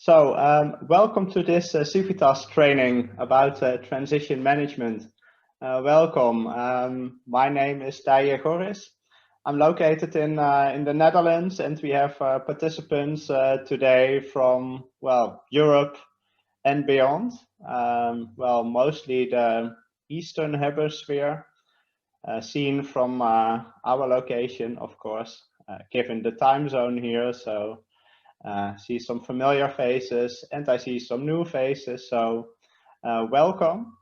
Welcome to this CIVITAS training about transition management. Welcome. My name is Tije Goris. I'm located in the Netherlands, and we have participants today from, well, Europe and beyond. Mostly the Eastern Hemisphere, seen from our location, of course, given the time zone here. So. See some familiar faces and I see some new faces, so welcome.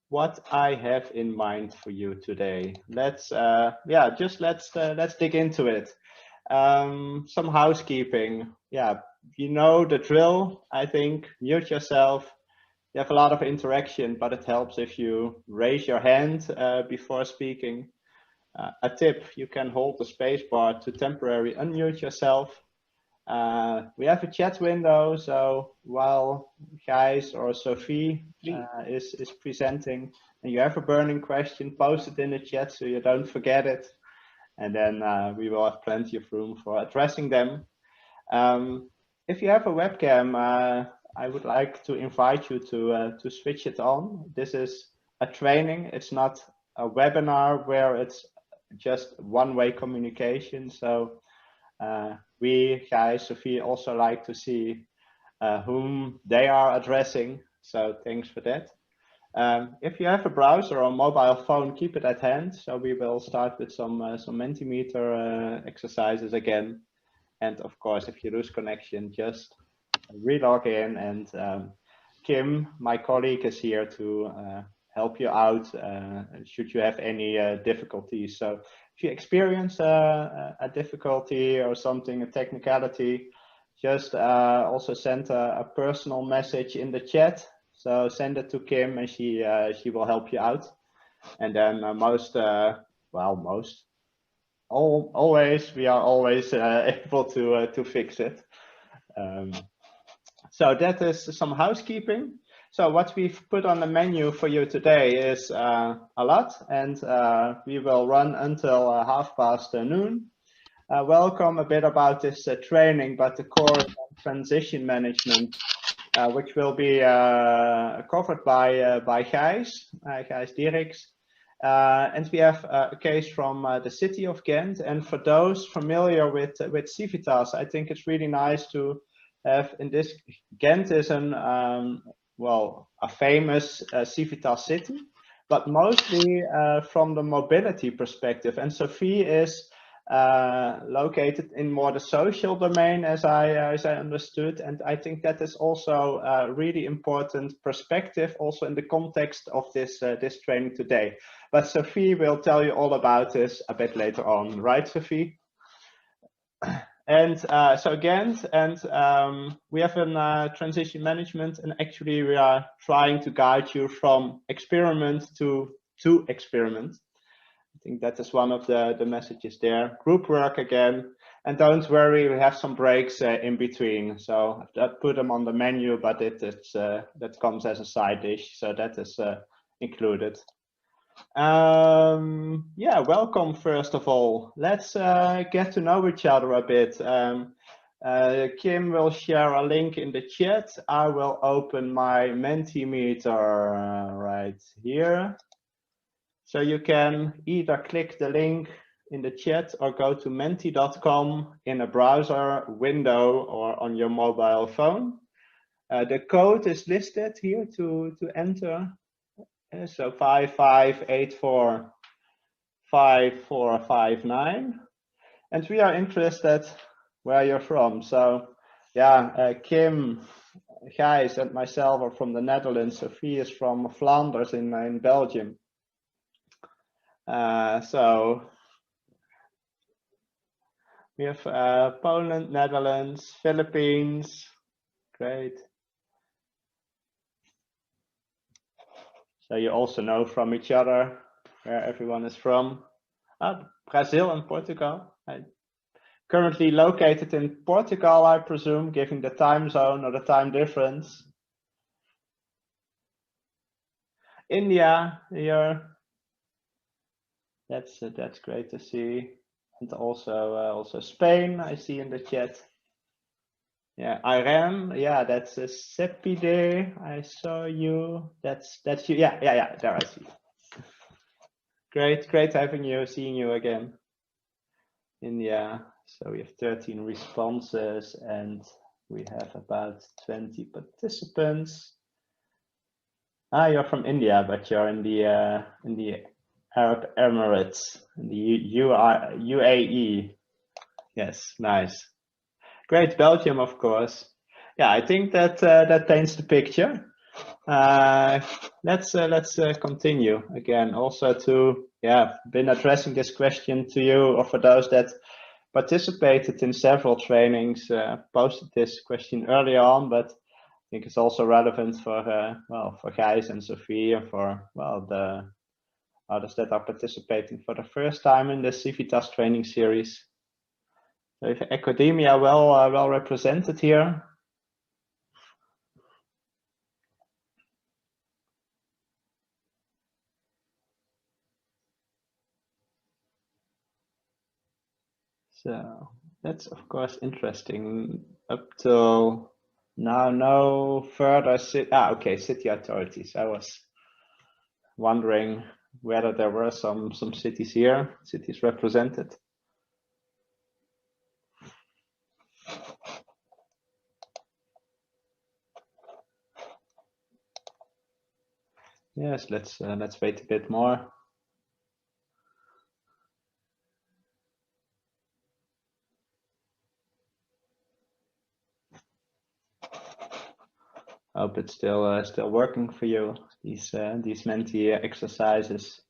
What I have in mind for you today, let's dig into it. Some housekeeping. Yeah, you know the drill. I think mute yourself. You have a lot of interaction, but it helps if you raise your hand before speaking. A tip, you can hold the spacebar to temporarily unmute yourself. We have a chat window, so while Gijs or Sophie is presenting and you have a burning question, post it in the chat so you don't forget it. And then we will have plenty of room for addressing them. If you have a webcam, I would like to invite you to switch it on. This is a training, it's not a webinar where it's just one-way communication. So we, guys, Sophie, also like to see whom they are addressing. So thanks for that. If you have a browser or mobile phone, keep it at hand. So we will start with some Mentimeter exercises again. And of course, if you lose connection, just re-log in. And Kim, my colleague, is here to help you out should you have any difficulties. So if you experience a difficulty or something, a technicality, just also send a personal message in the chat. So send it to Kim and she will help you out. And then always, we are always able to fix it. So that is some housekeeping. So what we've put on the menu for you today is a lot, and we will run until 12:30. Welcome, a bit about this training, but the core is transition management, which will be covered by Gijs Dierks. And we have a case from the city of Ghent. And for those familiar with CIVITAS, I think it's really nice to have in this. Ghent is a famous CIVITAS city, but mostly from the mobility perspective. And Sophie is located in more the social domain, as I understood. And I think that is also a really important perspective, also in the context of this training today. But Sophie will tell you all about this a bit later on, right, Sophie? And so again, we have a transition management, and actually we are trying to guide you from experiment to experiment. I think that is one of the messages there. Group work again, and don't worry, we have some breaks in between. So I put them on the menu, but that comes as a side dish, so that is included. Yeah, welcome first of all. Let's get to know each other a bit. Kim will share a link in the chat. I will open my Mentimeter right here. So you can either click the link in the chat or go to menti.com in a browser window or on your mobile phone. The code is listed here to enter. So 55845459, and we are interested where you're from. So yeah, Kim, Gijs, and myself are from the Netherlands. Sophie is from Flanders in Belgium. So we have Poland, Netherlands, Philippines. Great. So you also know from each other where everyone is from. Brazil and Portugal. Currently located in Portugal, I presume, given the time zone or the time difference. India here. That's great to see. And also Spain, I see in the chat. Yeah, Irene. Yeah, that's a Sepide. I saw you. That's you. Yeah, yeah, yeah. There I see. Great having you, seeing you again. India. So we have 13 responses and we have about 20 participants. Ah, you're from India, but you're in the Arab Emirates, in the UAE. Yes, nice. Great, Belgium, of course. Yeah, I think that that paints the picture. Let's continue again. Also, to been addressing this question to you, or for those that participated in several trainings, posted this question early on, but I think it's also relevant for for Gijs and Sophie, and for the others that are participating for the first time in the CIVITAS training series. So if academia well represented here. So that's of course interesting. Up till now, no further city authorities. I was wondering whether there were some cities here, cities represented. Yes, let's wait a bit more. Hope it's still working for you, these Menti exercises.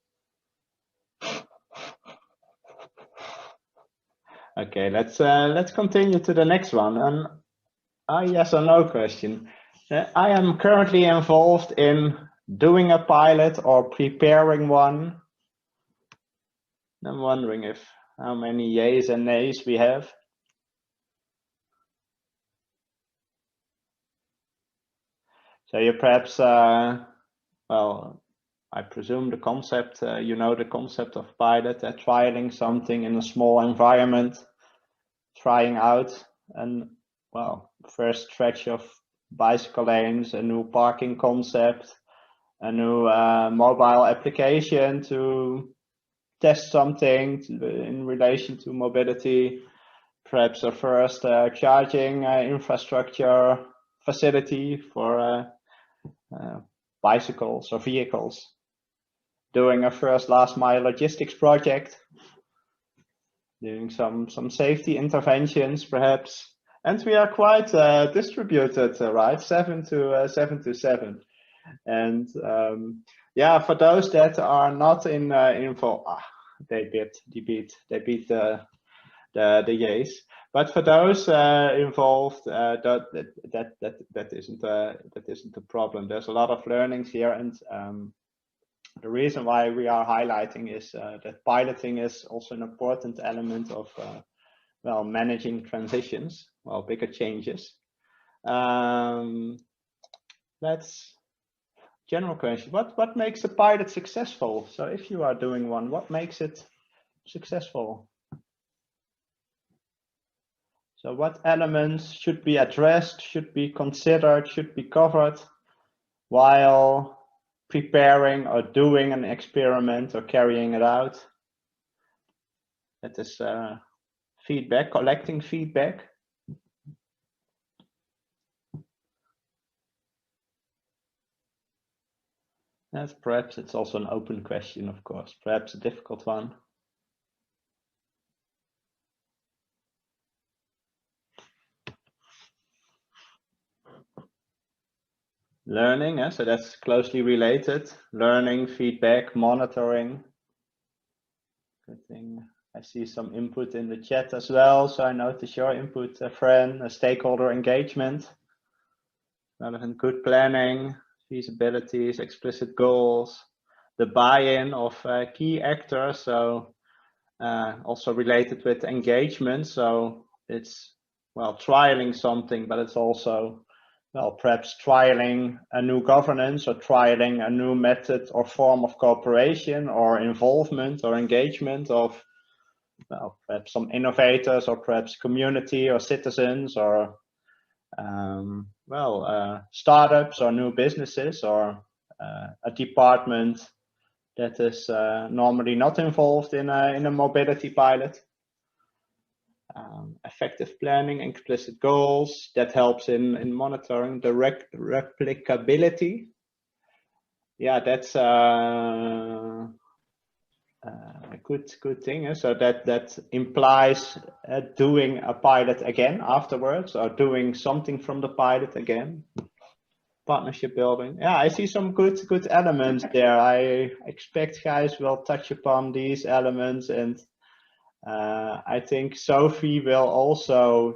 Okay, let's continue to the next one. A yes or no question. I am currently involved in doing a pilot or preparing one. I'm wondering how many yays and nays we have. So you perhaps, well, I presume the concept, you know the concept of pilot, trialing something in a small environment, trying out and first stretch of bicycle lanes, a new parking concept, a new mobile application to test something in relation to mobility, perhaps a first charging infrastructure facility for bicycles or vehicles, doing a first last mile logistics project, doing some safety interventions perhaps. And we are quite distributed, right? 7 to 7. And yeah, for those that are not in info, they beat the yays. But for those involved, that isn't a problem. There's a lot of learnings here, and the reason why we are highlighting is that piloting is also an important element of managing transitions, bigger changes. Let's general question. What makes a pilot successful? So if you are doing one, what makes it successful? So what elements should be addressed, should be considered, should be covered while preparing or doing an experiment or carrying it out? That is feedback, collecting feedback. Yes, perhaps it's also an open question, of course, perhaps a difficult one. Learning, so that's closely related. Learning, feedback, monitoring. Good thing. I see some input in the chat as well, so I notice your input, Fran. Stakeholder engagement, relevant, good planning, feasibilities, explicit goals, the buy-in of key actors, so also related with engagement. So it's trialing something, but it's also perhaps trialing a new governance or trialing a new method or form of cooperation or involvement or engagement of perhaps some innovators or perhaps community or citizens or startups or new businesses, or a department that is normally not involved in a mobility pilot. Effective planning, explicit goals, that helps in monitoring the replicability. Yeah, that's a good thing. So that implies doing a pilot again afterwards, or doing something from the pilot again. Partnership building. Yeah, I see some good elements there. I expect guys will touch upon these elements, and I think Sophie will also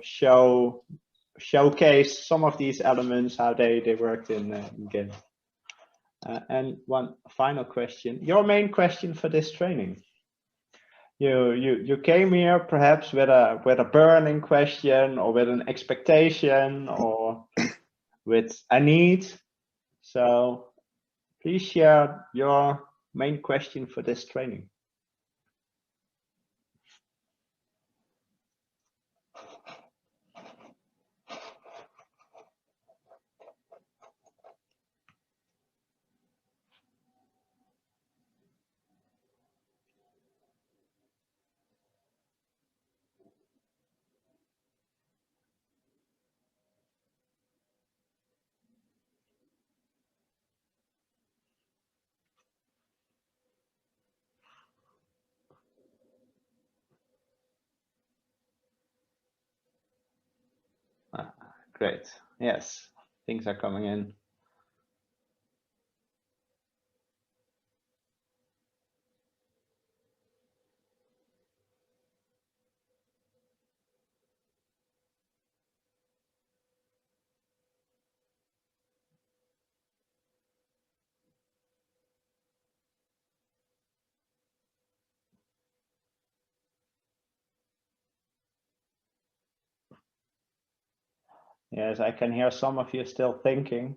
showcase some of these elements, how they worked in Ghent. And one final question, your main question for this training. You came here perhaps with a burning question, or with an expectation, or with a need. So please share your main question for this training. Great. Yes, things are coming in. Yes, I can hear some of you still thinking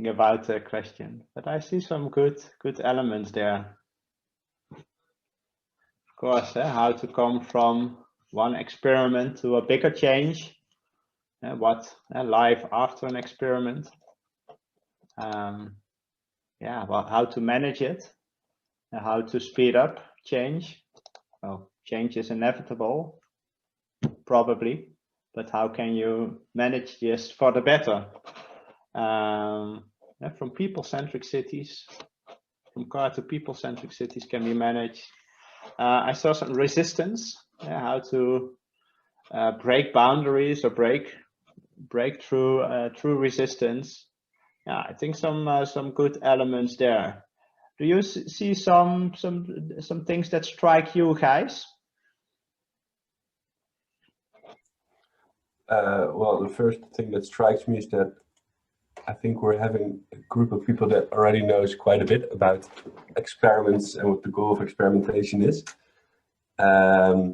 about the question, but I see some good elements there. Of course, how to come from one experiment to a bigger change, what life after an experiment. Yeah, well, how to manage it, how to speed up change. Well, change is inevitable, probably, but how can you manage this for the better? From people-centric cities, from car to people-centric cities can be managed. I saw some resistance, how to break boundaries or break through resistance. Yeah, I think some good elements there. Do you see some things that strike you guys? Well, the first thing that strikes me is that I think we're having a group of people that already knows quite a bit about experiments and what the goal of experimentation is. I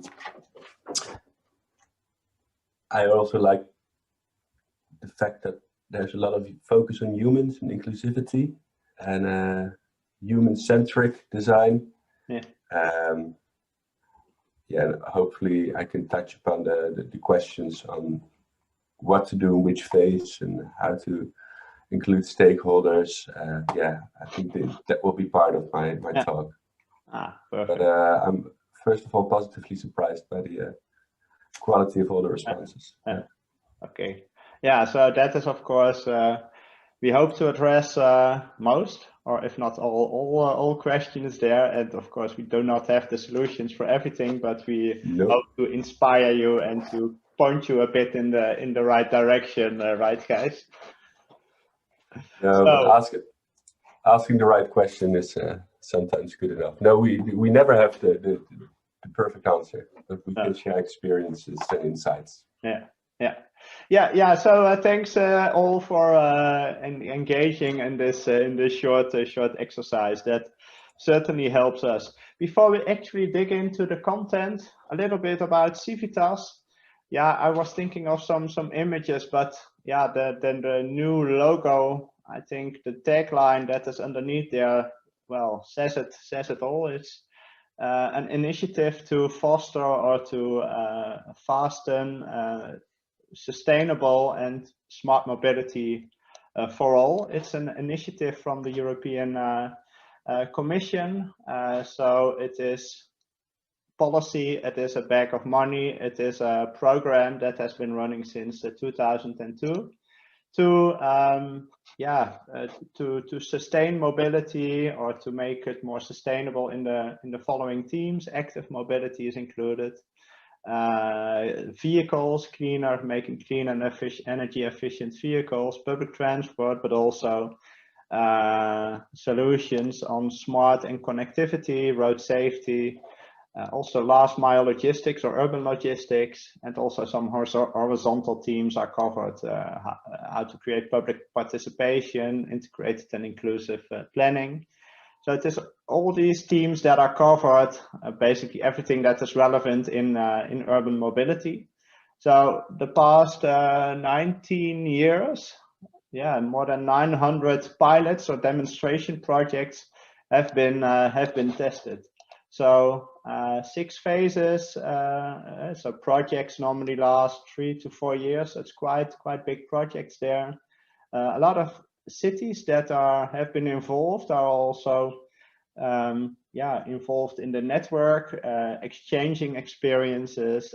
also like the fact that there's a lot of focus on humans and inclusivity and human-centric design. Yeah. Yeah, hopefully I can touch upon the questions on what to do in which phase and how to include stakeholders. Yeah, I think that will be part of my talk. Perfect. But I'm first of all positively surprised by the quality of all the responses. Okay. Yeah, so that is of course we hope to address most, or if not all questions there, and of course we do not have the solutions for everything, but we hope to inspire you and to point you a bit in the right direction, right, guys? No, but asking the right question is sometimes good enough. No, we never have the perfect answer, but we can share experiences and insights. Yeah. So thanks all for engaging in this short exercise. That certainly helps us. Before we actually dig into the content, a little bit about CIVITAS. Yeah, I was thinking of some images, but yeah, the new logo, I think the tagline that is underneath there, well, says it all. It's an initiative to foster or to fasten sustainable and smart mobility for all. It's an initiative from the European Commission. So it is policy, it is a bag of money, it is a program that has been running since 2002 to sustain mobility or to make it more sustainable in the following themes. Active mobility is included. Vehicles, making clean and energy efficient vehicles, public transport, but also solutions on smart and connectivity, road safety, also last mile logistics or urban logistics, and also some horizontal themes are covered, how to create public participation, integrated and inclusive planning. So it is all these themes that are covered, basically everything that is relevant in urban mobility. So the past 19 years, more than 900 pilots or demonstration projects have been tested. So 6 phases. So projects normally last 3 to 4 years. It's quite big projects there. A lot of cities that have been involved are also involved in the network, exchanging experiences,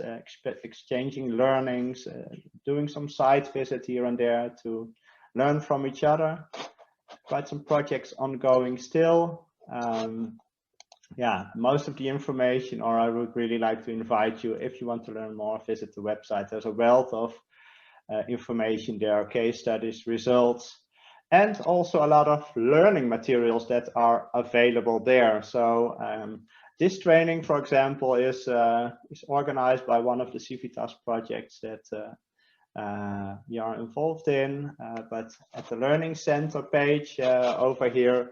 exchanging learnings, doing some site visit here and there to learn from each other. Quite some projects ongoing still. Most of the information, or I would really like to invite you, if you want to learn more, visit the website. There's a wealth of information there, case studies, results, and also a lot of learning materials that are available there. So this training, for example, is organized by one of the CIVITAS projects that we are involved in. But at the Learning Center page over here,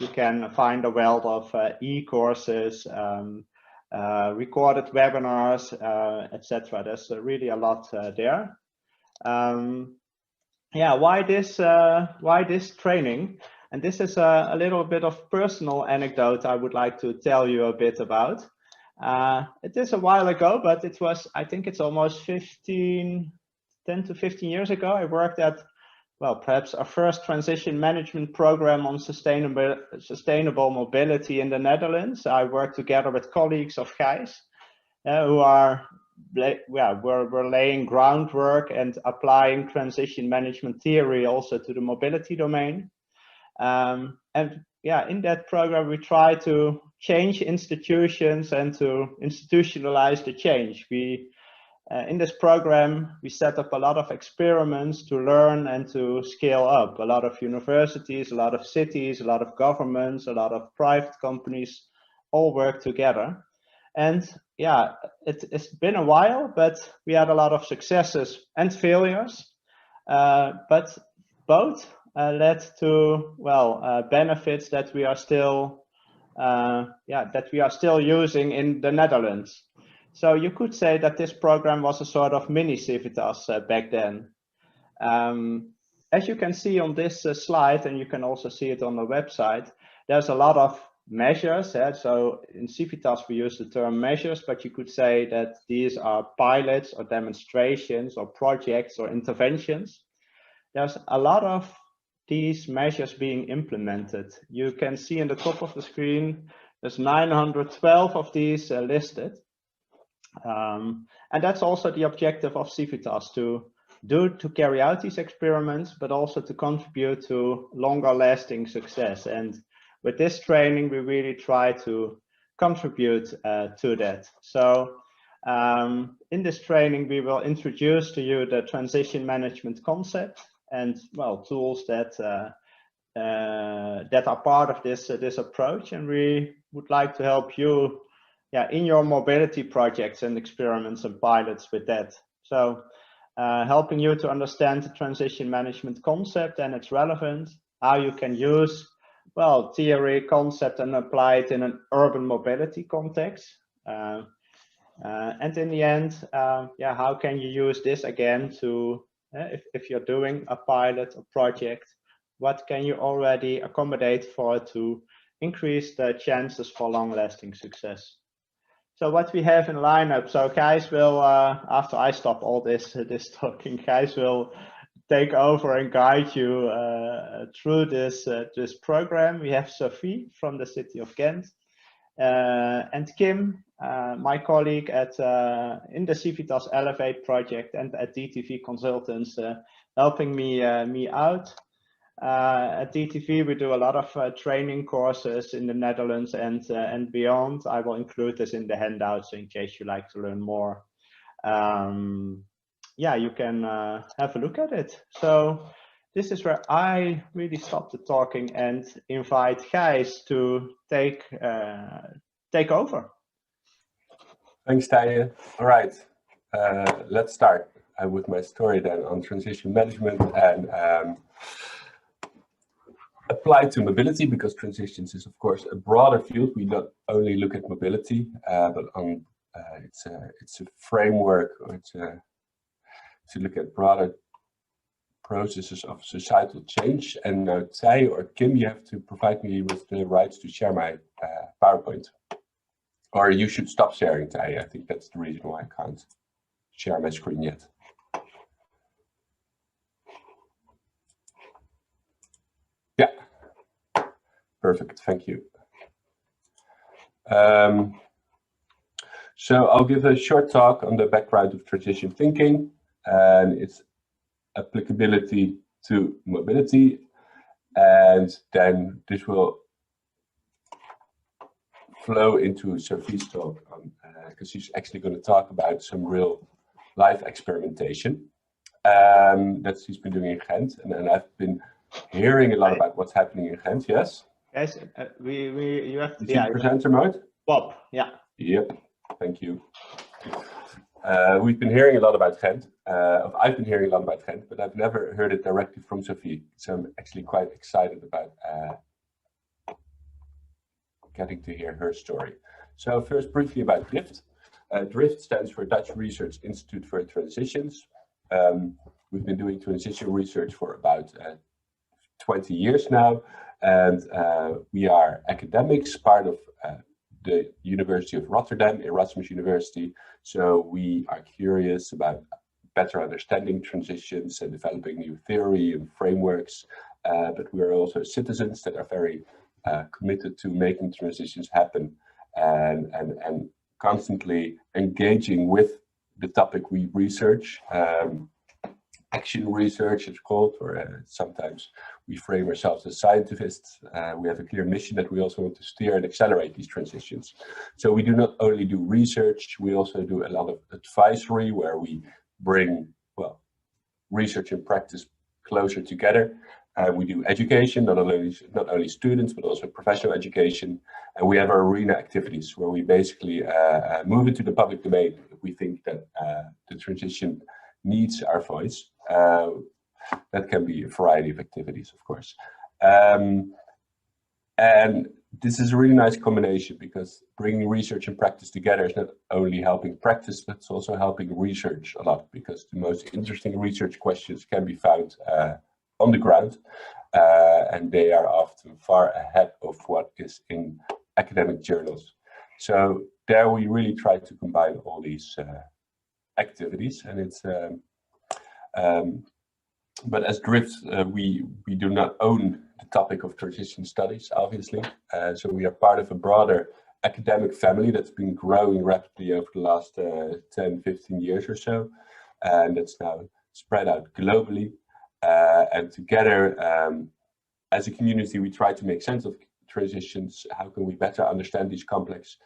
you can find a wealth of e-courses, recorded webinars, etc. There's really a lot there. Why this training? And this is a little bit of personal anecdote I would like to tell you a bit about. It is a while ago, but it was, I think it's almost 10 to 15 years ago. I worked at, well, perhaps our first transition management program on sustainable mobility in the Netherlands. I worked together with colleagues of Gijs, who were laying groundwork and applying transition management theory also to the mobility domain. In that program, we try to change institutions and to institutionalize the change. In this program, we set up a lot of experiments to learn and to scale up. A lot of universities, a lot of cities, a lot of governments, a lot of private companies all work together. And it's been a while, but we had a lot of successes and failures. But both led to benefits that we are still using in the Netherlands. So you could say that this program was a sort of mini CIVITAS back then. As you can see on this slide, and you can also see it on the website, there's a lot of measures. So in CIVITAS we use the term measures, but you could say that these are pilots or demonstrations or projects or interventions. There's a lot of these measures being implemented. You can see in the top of the screen, there's 912 of these listed. And that's also the objective of CIVITAS, to carry out these experiments, but also to contribute to longer lasting success. And with this training, we really try to contribute to that. So in this training, we will introduce to you the transition management concept and tools that are part of this approach. And we would like to help you in your mobility projects and experiments and pilots with that. So helping you to understand the transition management concept and its relevance, how you can use theory, concept, and apply it in an urban mobility context. And in the end, how can you use this again to, if you're doing a pilot or project, what can you already accommodate for to increase the chances for long-lasting success. So what we have in lineup, so Gijs will, after I stop all this talking, Gijs will take over and guide you through this program. We have Sophie from the city of Ghent, and Kim, my colleague at in the CIVITAS Elevate project and at DTV Consultants, helping me out. At DTV, we do a lot of training courses in the Netherlands and beyond. I will include this in the handouts in case you like to learn more. Yeah, you can have a look at it. So this is where I really stop the talking and invite Gijs to take over. Thanks, Tije. All right, let's start with my story then on transition management and applied to mobility, because transitions is of course a broader field. We not only look at mobility, but on it's a framework, or to look at broader processes of societal change. And now Tije or Kim, you have to provide me with the rights to share my PowerPoint. Or you should stop sharing, Tije. I think that's the reason why I can't share my screen yet. Yeah, perfect, thank you. So I'll give a short talk on the background of transition thinking and its applicability to mobility, and then this will flow into Sophie's talk because she's actually going to talk about some real life experimentation that she's been doing in Ghent, and I've been hearing a lot about what's happening in Ghent. Yes. Yes, you have to. Yeah, presenter mode. Bob. Yeah. Yep. Thank you. We've been hearing a lot about Ghent. I've been hearing a lot about Ghent, but I've never heard it directly from Sophie. So I'm actually quite excited about getting to hear her story. So first, briefly about DRIFT. DRIFT stands for Dutch Research Institute for Transitions. We've been doing transition research for about 20 years now, and we are academics, part of the University of Rotterdam, Erasmus University. So we are curious about better understanding transitions and developing new theory and frameworks, but we are also citizens that are very committed to making transitions happen and constantly engaging with the topic we research. Action research it's called, or sometimes we frame ourselves as scientists. We have a clear mission that we also want to steer and accelerate these transitions. So we do not only do research, we also do a lot of advisory where we bring, well, research and practice closer together. We do education, not only students, but also professional education. And we have our arena activities where we basically move into the public domain if we think that the transition needs our voice. That can be a variety of activities, of course. And this is a really nice combination, because bringing research and practice together is not only helping practice, but it's also helping research a lot, because the most interesting research questions can be found on the ground, and they are often far ahead of what is in academic journals. So there we really try to combine all these activities, and it's but as DRIFT, we do not own the topic of transition studies, obviously. So we are part of a broader academic family that's been growing rapidly over the last 10, 15 years or so. And that's now spread out globally. And together, as a community, we try to make sense of transitions. How can we better understand these complex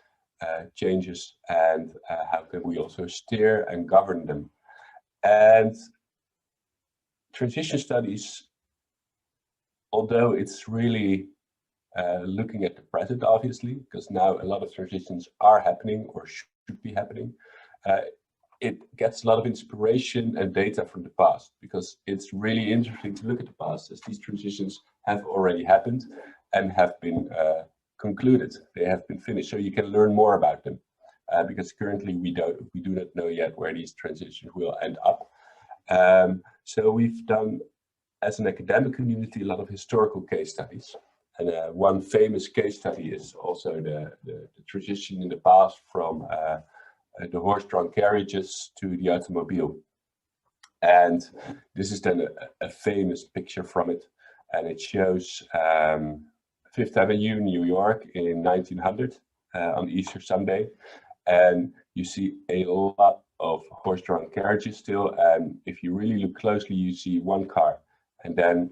changes, and how can we also steer and govern them? And transition studies, although it's really looking at the present, obviously, because now a lot of transitions are happening or should be happening, it gets a lot of inspiration and data from the past, because it's really interesting to look at the past, as these transitions have already happened and have been concluded. They have been finished, so you can learn more about them, because currently we do not know yet where these transitions will end up. So we've done, as an academic community, a lot of historical case studies. And one famous case study is also the transition in the past from the horse-drawn carriages to the automobile. And this is then a famous picture from it. And it shows Fifth Avenue, New York in 1900 on Easter Sunday. And you see a lot of horse-drawn carriages still. And if you really look closely, you see one car. And then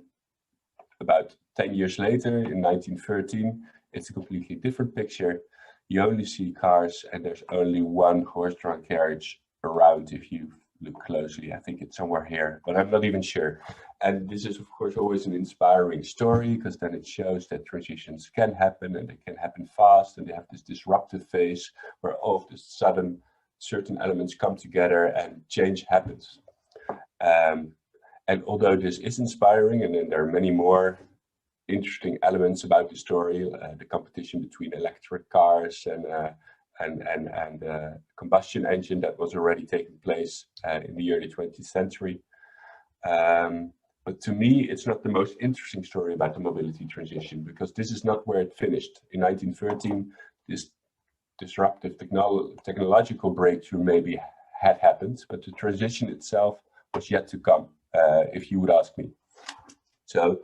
about 10 years later, in 1913, it's a completely different picture. You only see cars and there's only one horse-drawn carriage around if you look closely. I think it's somewhere here, but I'm not even sure. And this is, of course, always an inspiring story, because then it shows that transitions can happen, and they can happen fast, and they have this disruptive phase where all of a sudden certain elements come together and change happens. And although this is inspiring, and then there are many more interesting elements about the story, the competition between electric cars and combustion engine that was already taking place in the early 20th century. But to me, it's not the most interesting story about the mobility transition, because this is not where it finished. In 1913, this disruptive technological breakthrough maybe had happened, but the transition itself was yet to come, if you would ask me. So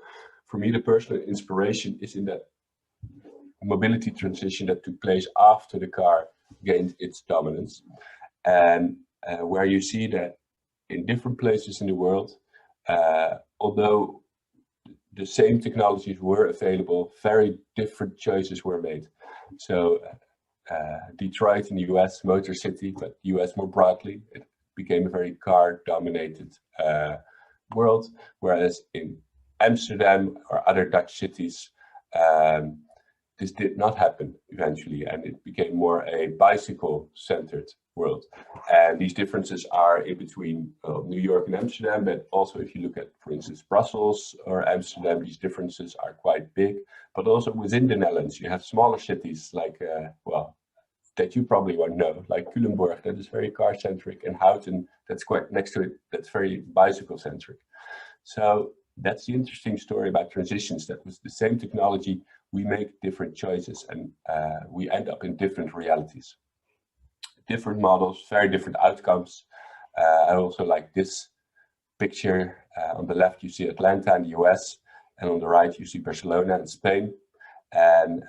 for me, the personal inspiration is in that mobility transition that took place after the car gained its dominance, and where you see that in different places in the world, although the same technologies were available, very different choices were made. So Detroit in the US, Motor City, but US more broadly, it became a very car-dominated world, whereas in Amsterdam or other Dutch cities, this did not happen eventually, and it became more a bicycle-centered world. And these differences are in between New York and Amsterdam, but also if you look at, for instance, Brussels or Amsterdam, these differences are quite big. But also within the Netherlands, you have smaller cities like, well, that you probably won't know, like Culemborg, that is very car-centric, and Houten, that's quite next to it, that's very bicycle-centric. So that's the interesting story about transitions, that with the same technology, we make different choices, and we end up in different realities. Different models, very different outcomes. I also like this picture. On the left, you see Atlanta in the US, and on the right, you see Barcelona in Spain. And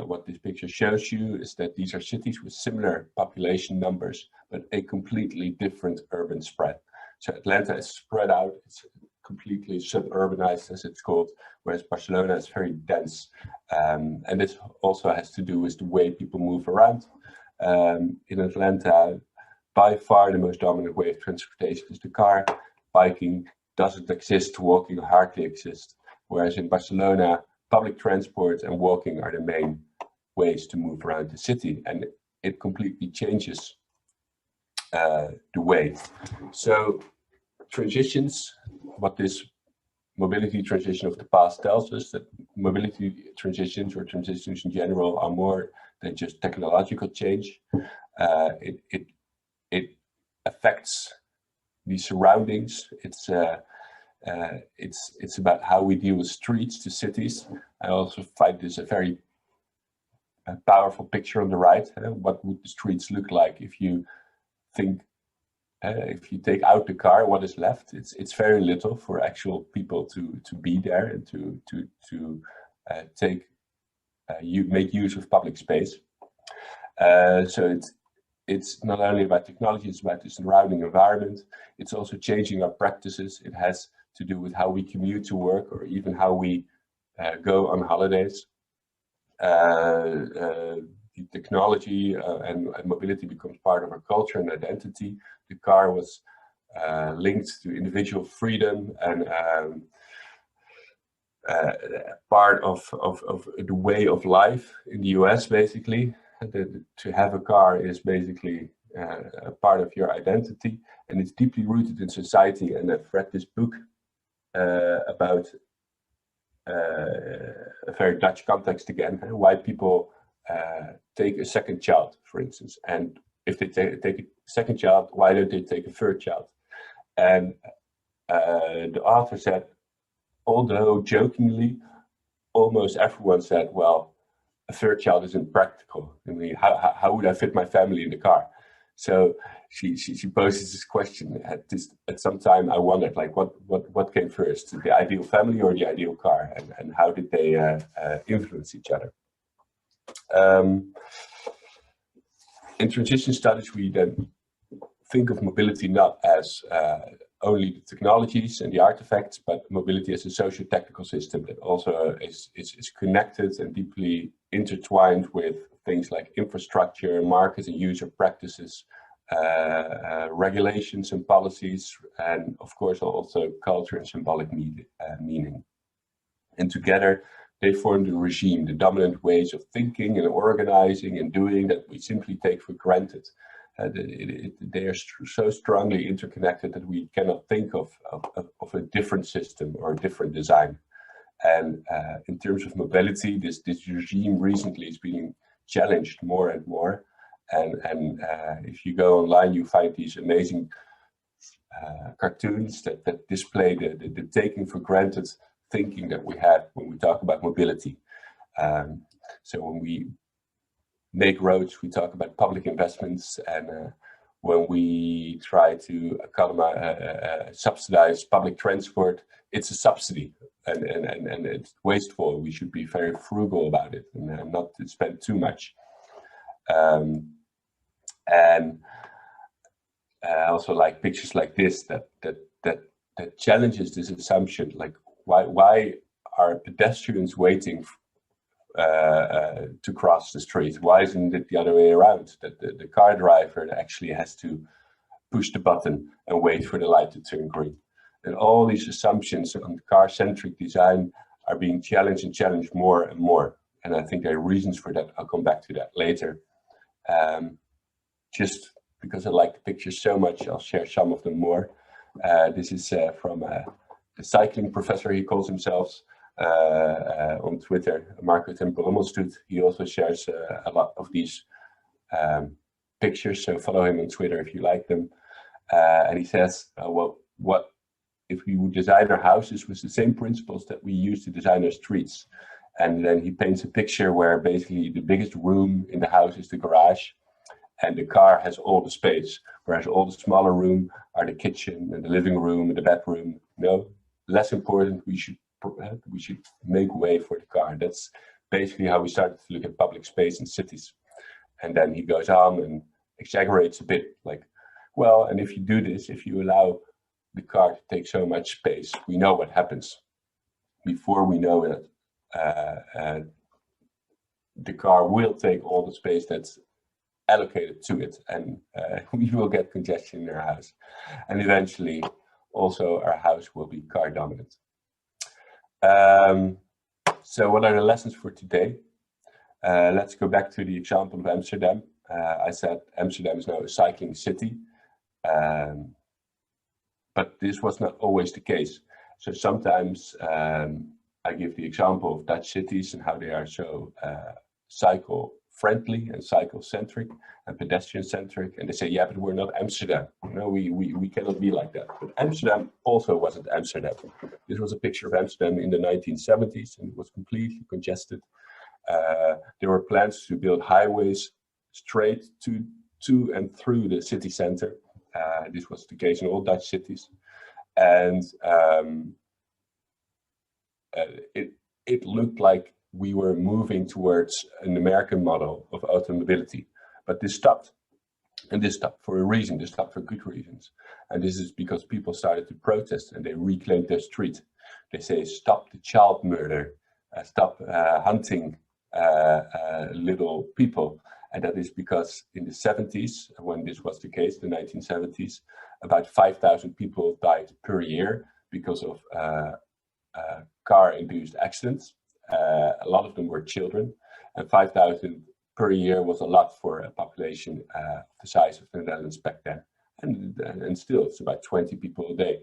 what this picture shows you is that these are cities with similar population numbers, but a completely different urban spread. So Atlanta is spread out, it's completely suburbanized, as it's called, whereas Barcelona is very dense. And this also has to do with the way people move around. In Atlanta, by far the most dominant way of transportation is the car. Biking doesn't exist, walking hardly exists. Whereas in Barcelona, public transport and walking are the main ways to move around the city, and it completely changes the way. So transitions, what this mobility transition of the past tells us, that mobility transitions or transitions in general are more than just technological change. It affects the surroundings. It's about how we deal with streets to cities. I also find this a very powerful picture on the right. What would the streets look like if you think, if you take out the car, what is left? It's very little for actual people to be there and to make use of public space. So it's not only about technology, it's about the surrounding environment. It's also changing our practices. It has to do with how we commute to work, or even how we go on holidays. The technology and mobility becomes part of our culture and identity. The car was linked to individual freedom and part of the way of life in the US, basically. To have a car is basically a part of your identity, and it's deeply rooted in society. And I've read this book about a very Dutch context again, why people take a second child, for instance. And if they take a second child, why don't they take a third child? And the author said, although jokingly, almost everyone said, well, a third child is impractical. I mean, how would I fit my family in the car? So she poses this question. At some time I wondered, like, what came first, the ideal family or the ideal car, and how did they influence each other? In transition studies, we then think of mobility not as only the technologies and the artifacts, but mobility as a socio-technical system that also is connected and deeply intertwined with things like infrastructure, market and user practices, regulations and policies, and of course also culture and symbolic meaning. And together they form the regime, the dominant ways of thinking and organizing and doing that we simply take for granted. They are so strongly interconnected that we cannot think of a different system or a different design. And in terms of mobility, this regime recently is being challenged more and more. And if you go online, you find these amazing cartoons that display the taking for granted thinking that we have when we talk about mobility. So when we make roads, we talk about public investments, and when we try to subsidize public transport, it's a subsidy, and it's wasteful. We should be very frugal about it and not to spend too much. And I also like pictures like this that challenges this assumption. Like, why are pedestrians waiting to cross the street? Why isn't it the other way around, that the car driver actually has to push the button and wait for the light to turn green? And all these assumptions on car-centric design are being challenged and challenged more and more. And I think there are reasons for that. I'll come back to that later. Just because I like the pictures so much, I'll share some of them more. This is from a cycling professor, he calls himself, on Twitter, Marco Temperummelstoet. He also shares a lot of these pictures, so follow him on Twitter if you like them. And he says, well, what if we would design our houses with the same principles that we use to design our streets? And then he paints a picture where basically the biggest room in the house is the garage, and the car has all the space, whereas all the smaller room are the kitchen and the living room and the bedroom. No, less important, we should make way for the car. That's basically how we started to look at public space in cities. And then he goes on and exaggerates a bit, like, well, and if you do this, if you allow the car to take so much space, we know what happens. Before we know it, the car will take all the space that's allocated to it, and we will get congestion in our house. And eventually, also our house will be car dominant. So what are the lessons for today? Let's go back to the example of Amsterdam. I said Amsterdam is now a cycling city, but this was not always the case. So sometimes I give the example of Dutch cities and how they are so cycle friendly and cycle centric and pedestrian centric, and they say, yeah, but we're not Amsterdam. You know, we cannot be like that. But Amsterdam also wasn't Amsterdam. This was a picture of Amsterdam in the 1970s, and it was completely congested. There were plans to build highways straight to and through the city center. This was the case in all Dutch cities, and it looked like we were moving towards an American model of automobility, but this stopped. And this stopped for a reason. This stopped for good reasons. And this is because people started to protest and they reclaimed their street. They say, stop the child murder, stop hunting little people. And that is because in the 70s, when this was the case, the 1970s, about 5,000 people died per year because of car-induced accidents. A lot of them were children, and 5,000 per year was a lot for a population the size of the Netherlands back then. And still, it's about 20 people a day.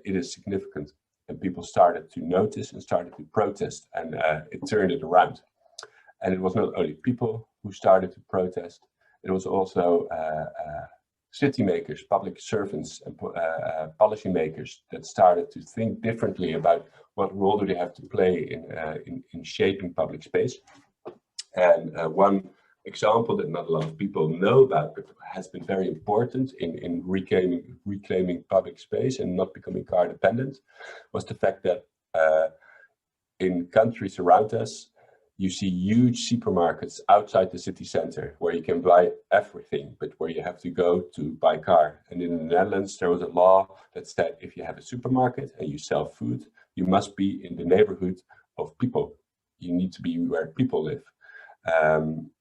It is significant, and people started to notice and started to protest, and it turned it around. And it was not only people who started to protest, it was also city makers, public servants, and policy makers that started to think differently about what role do they have to play in shaping public space. And one example that not a lot of people know about, but has been very important in reclaiming public space and not becoming car dependent, was the fact that in countries around us, you see huge supermarkets outside the city center where you can buy everything, but where you have to go to buy car. And in the Netherlands, there was a law that said if you have a supermarket and you sell food, you must be in the neighborhood of people. You need to be where people live.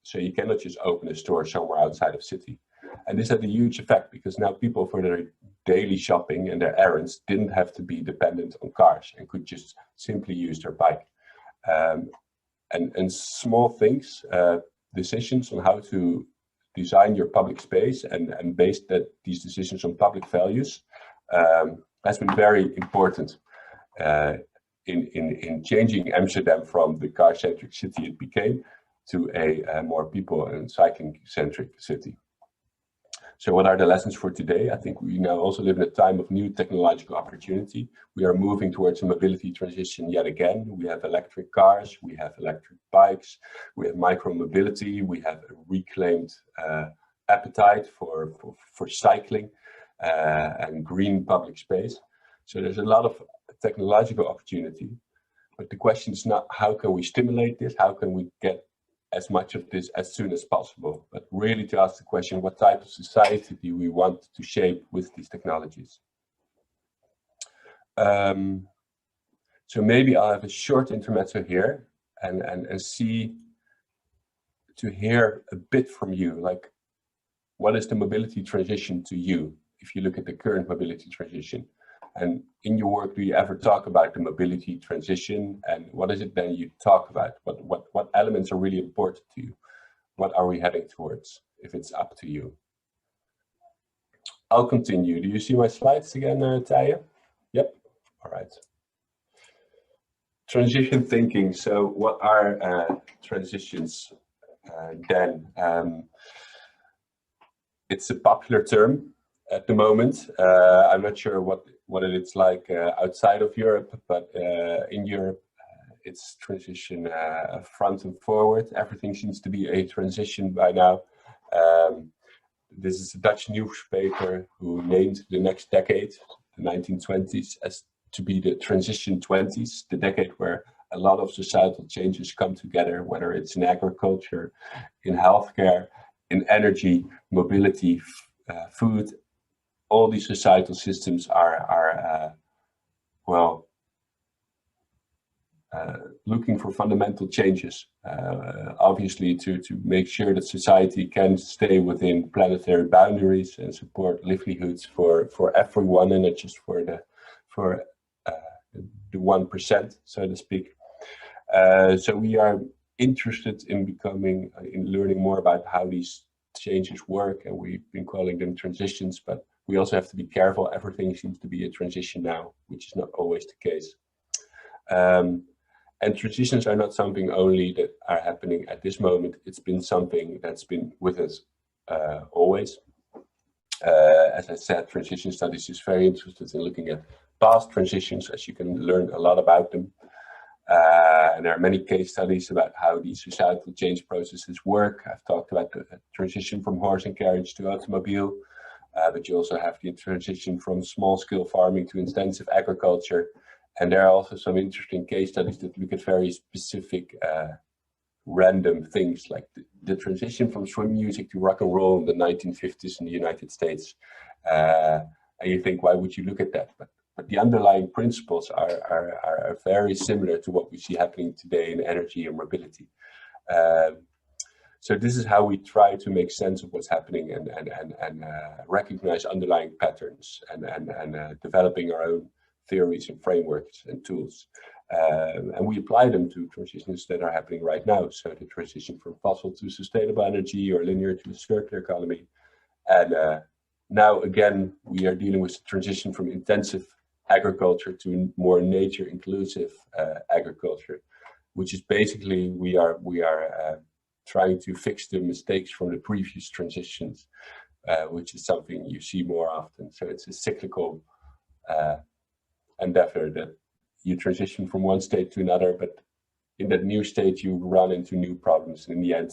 So you cannot just open a store somewhere outside of city. And this had a huge effect because now people for their daily shopping and their errands didn't have to be dependent on cars and could just simply use their bike. And small things, decisions on how to design your public space and base these decisions on public values has been very important in changing Amsterdam from the car-centric city it became to a more people and cycling-centric city. So what are the lessons for today? I think we now also live in a time of new technological opportunity. We are moving towards a mobility transition yet again. We have electric cars, we have electric bikes, we have micro-mobility, we have a reclaimed appetite for cycling and green public space. So there's a lot of technological opportunity, but the question is not how can we stimulate this, how can we get as much of this as soon as possible, but really to ask the question, what type of society do we want to shape with these technologies? So maybe I'll have a short intermezzo here and see to hear a bit from you, like what is the mobility transition to you if you look at the current mobility transition? And in your work, do you ever talk about the mobility transition? And what is it then you talk about? What elements are really important to you? What are we heading towards, if it's up to you? I'll continue. Do you see my slides again, Taya? Yep. All right. Transition thinking. So what are transitions then? It's a popular term at the moment. I'm not sure what it's like outside of Europe, but in Europe, it's transition front and forward. Everything seems to be a transition by now. This is a Dutch newspaper who named the next decade, the 1920s, as to be the transition 20s, the decade where a lot of societal changes come together, whether it's in agriculture, in healthcare, in energy, mobility, food. All these societal systems are looking for fundamental changes, obviously to make sure that society can stay within planetary boundaries and support livelihoods for everyone, and not just for the 1%, so to speak. So we are interested in learning more about how these changes work, and we've been calling them transitions, but we also have to be careful. Everything seems to be a transition now, which is not always the case. And transitions are not something only that are happening at this moment. It's been something that's been with us always. As I said, transition studies is very interested in looking at past transitions, as you can learn a lot about them. And there are many case studies about how these societal change processes work. I've talked about the transition from horse and carriage to automobile, but you also have the transition from small-scale farming to intensive agriculture. And there are also some interesting case studies that look at very specific random things, like the transition from swing music to rock and roll in the 1950s in the United States. And you think, why would you look at that? But the underlying principles are very similar to what we see happening today in energy and mobility. So this is how we try to make sense of what's happening and recognize underlying patterns and developing our own theories and frameworks and tools. And we apply them to transitions that are happening right now. So the transition from fossil to sustainable energy, or linear to a circular economy. And now again, we are dealing with the transition from intensive agriculture to more nature inclusive agriculture, which is basically we are trying to fix the mistakes from the previous transitions. which is something you see more often. So it's a cyclical endeavor that you transition from one state to another, but in that new state you run into new problems, and in the end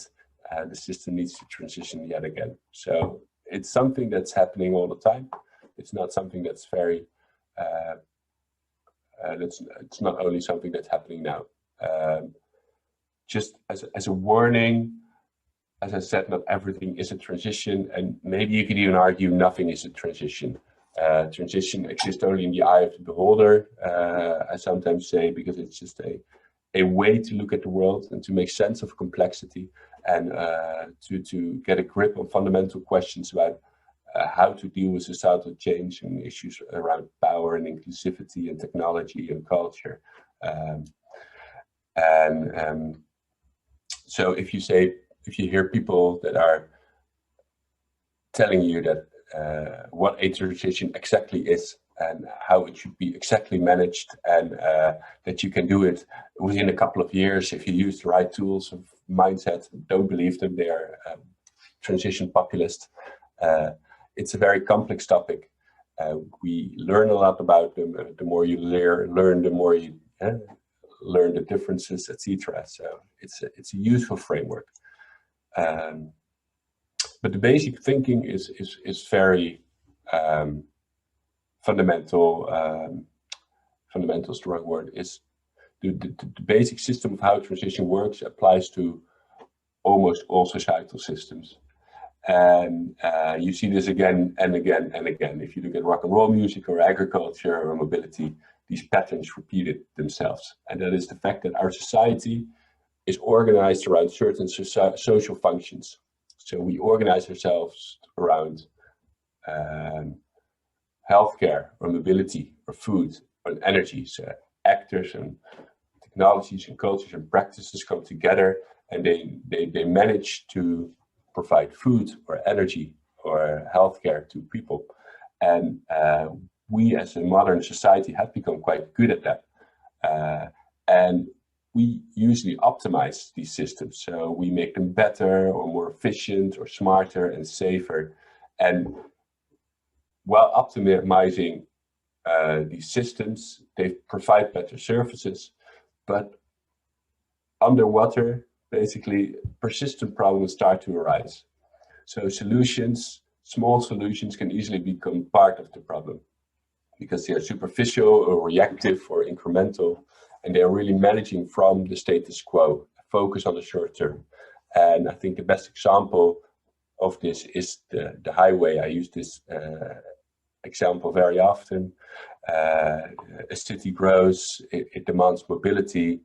the system needs to transition yet again. So it's something that's happening all the time. It's not something that's very it's not only something that's happening now. Just as a warning, as I said, not everything is a transition, and maybe you could even argue nothing is a transition. Transition exists only in the eye of the beholder, I sometimes say, because it's just a way to look at the world and to make sense of complexity, and to get a grip on fundamental questions about how to deal with societal change and issues around power and inclusivity and technology and culture. So if you hear people that are telling you that what a transition exactly is and how it should be exactly managed, and that you can do it within a couple of years if you use the right tools of mindset, don't believe them. They are transition populist. It's a very complex topic. We learn a lot about them. The more you learn, the more you learn the differences, etc. So it's a useful framework. But the basic thinking is very fundamental. Fundamental, strong word. Is the basic system of how transition works applies to almost all societal systems. And you see this again and again and again. If you look at rock and roll music or agriculture or mobility, these patterns repeated themselves. And that is the fact that our society is organized around certain social functions. So we organize ourselves around healthcare or mobility or food or energy. So actors and technologies and cultures and practices come together, and they manage to provide food or energy or healthcare to people. And we as a modern society have become quite good at that. And we usually optimize these systems. So we make them better or more efficient or smarter and safer. And while optimizing these systems, they provide better services, but underwater, basically, persistent problems start to arise. So small solutions can easily become part of the problem because they are superficial or reactive or incremental, and they are really managing from the status quo, focus on the short term. And I think the best example of this is the highway. I use this example very often. A city grows, it demands mobility.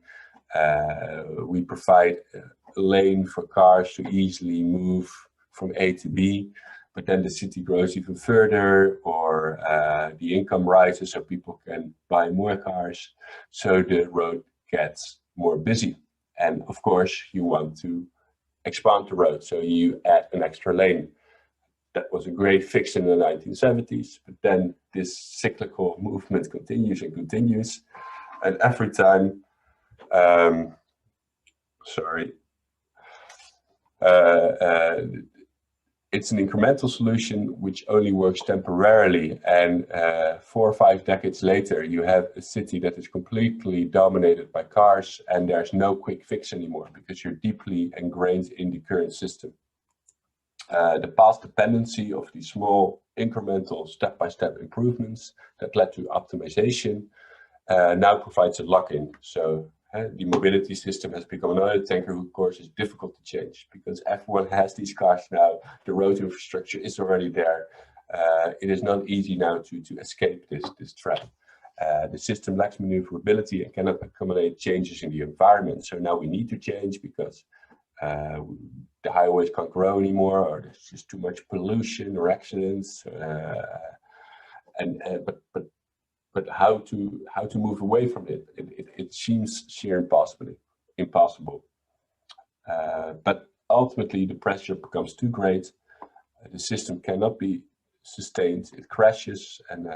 We provide a lane for cars to easily move from A to B, but then the city grows even further, or the income rises so people can buy more cars, so the road gets more busy. And of course, you want to expand the road, so you add an extra lane. That was a great fix in the 1970s, but then this cyclical movement continues and continues, and every time it's an incremental solution which only works temporarily, and 4 or 5 decades later you have a city that is completely dominated by cars, and there's no quick fix anymore because you're deeply ingrained in the current system. The past dependency of these small incremental step-by-step improvements that led to optimization now provides a lock-in. So the mobility system has become another tanker whose course is difficult to change because everyone has these cars now. The road infrastructure is already there. It is not easy now to escape this trap. The system lacks maneuverability and cannot accommodate changes in the environment. So now we need to change because the highways can't grow anymore, or there's just too much pollution or accidents. But how to move away from it? It seems sheer impossible. But ultimately, the pressure becomes too great. The system cannot be sustained. It crashes, and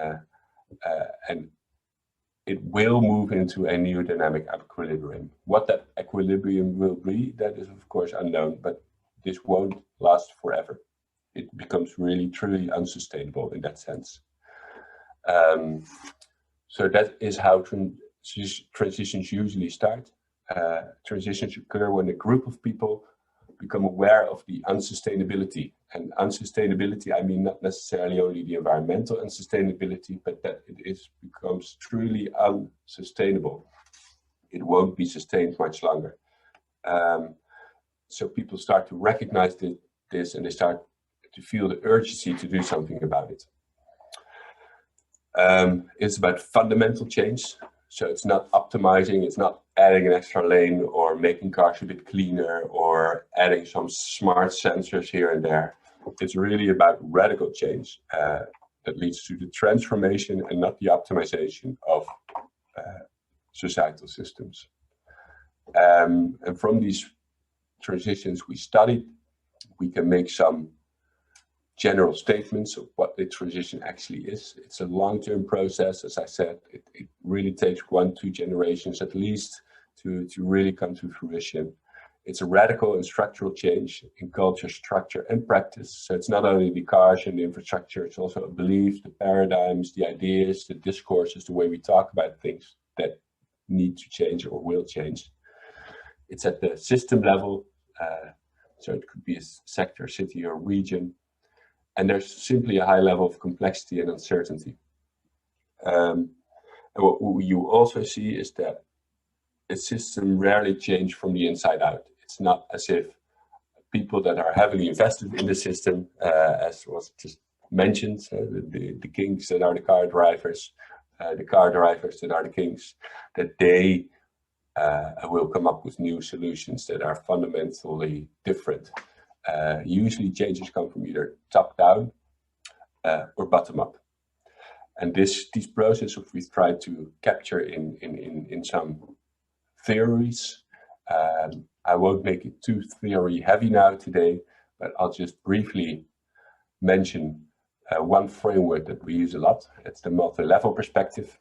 it will move into a new dynamic equilibrium. What that equilibrium will be, that is of course unknown, but this won't last forever. it becomes really truly unsustainable in that sense. So that is how transitions usually start. Transitions occur when a group of people become aware of the unsustainability. And unsustainability, I mean not necessarily only the environmental unsustainability, but that it becomes truly unsustainable. It won't be sustained much longer. So people start to recognize this, and they start to feel the urgency to do something about it. It's about fundamental change. So it's not optimizing, it's not adding an extra lane or making cars a bit cleaner or adding some smart sensors here and there. It's really about radical change that leads to the transformation and not the optimization of societal systems. And from these transitions we studied, we can make some general statements of what the transition actually is. It's a long-term process, as I said. It really takes 1-2 generations at least to really come to fruition. It's a radical and structural change in culture, structure, and practice. So it's not only the cars and the infrastructure, it's also beliefs, the paradigms, the ideas, the discourses, the way we talk about things that need to change or will change. It's at the system level, so it could be a sector, city, or region. And there's simply a high level of complexity and uncertainty. And what you also see is that a system rarely changes from the inside out. It's not as if people that are heavily invested in the system, as was just mentioned, the kings that are the car drivers that are the kings, that they will come up with new solutions that are fundamentally different. Usually changes come from either top down or bottom up. And these processes we've tried to capture in some theories. I won't make it too theory heavy now today, but I'll just briefly mention one framework that we use a lot. It's the multi-level perspective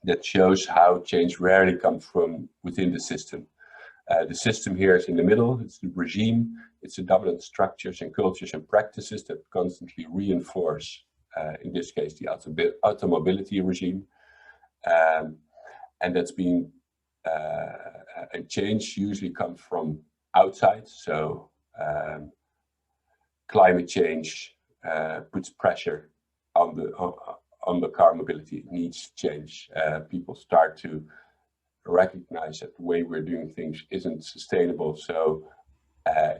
that shows how change rarely comes from within the system. The system here is in the middle. It's the regime. It's the dominant structures and cultures and practices that constantly reinforce, in this case, the automobility regime. And that's being, a change usually comes from outside. So climate change puts pressure on the car mobility. It needs change. People start to recognize that the way we're doing things isn't sustainable, so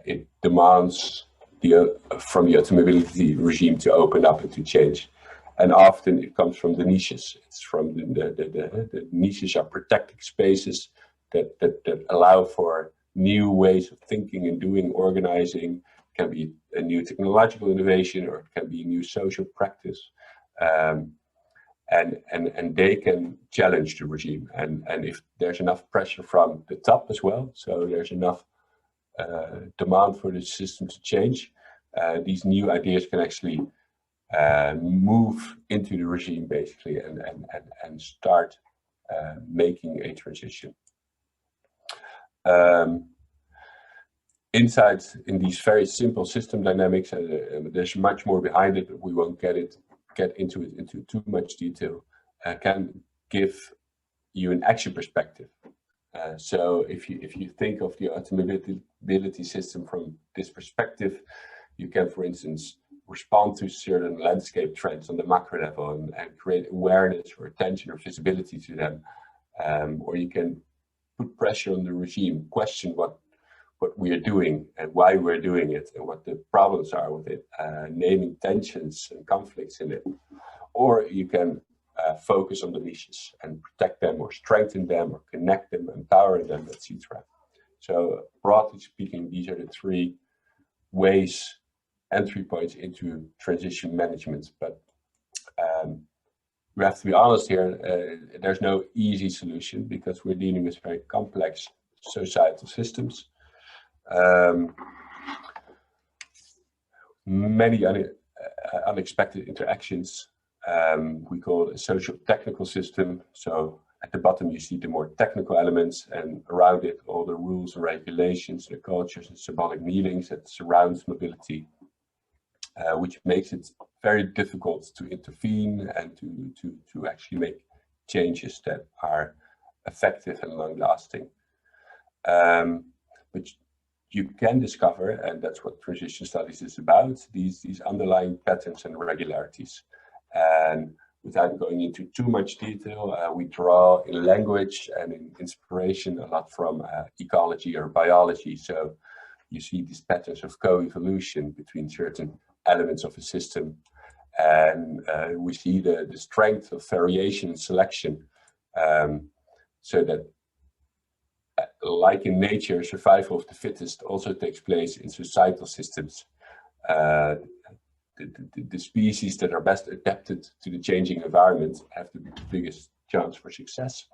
it demands from the automobility regime to open up and to change. And often it comes from the niches. It's from the niches are protected spaces that allow for new ways of thinking and doing, organizing. It can be a new technological innovation, or it can be a new social practice. And they can challenge the regime. And if there's enough pressure from the top as well, so there's enough demand for the system to change, these new ideas can actually move into the regime basically and start making a transition. Inside in these very simple system dynamics, there's much more behind it, but we won't get into it into too much detail. Can give you an action perspective. So if you think of the automobility system from this perspective, you can, for instance, respond to certain landscape trends on the macro level and create awareness or attention or visibility to them. Or you can put pressure on the regime, question what we are doing and why we're doing it and what the problems are with it, naming tensions and conflicts in it. Or you can focus on the niches and protect them or strengthen them or connect them, empower them, etc. So broadly speaking, these are the three ways, entry points into transition management. But we have to be honest here, there's no easy solution because we're dealing with very complex societal systems. Many unexpected interactions. We call it a social technical system. So at the bottom you see the more technical elements, and around it all the rules and regulations, the cultures and symbolic meanings that surrounds mobility. which makes it very difficult to intervene and to actually make changes that are effective and long-lasting. But you can discover, and that's what transition studies is about, these underlying patterns and regularities. And without going into too much detail, we draw in language and in inspiration a lot from ecology or biology. So you see these patterns of co-evolution between certain elements of a system. And we see the strength of variation and selection, so that like in nature, survival of the fittest also takes place in societal systems. The species that are best adapted to the changing environment have the biggest chance for success.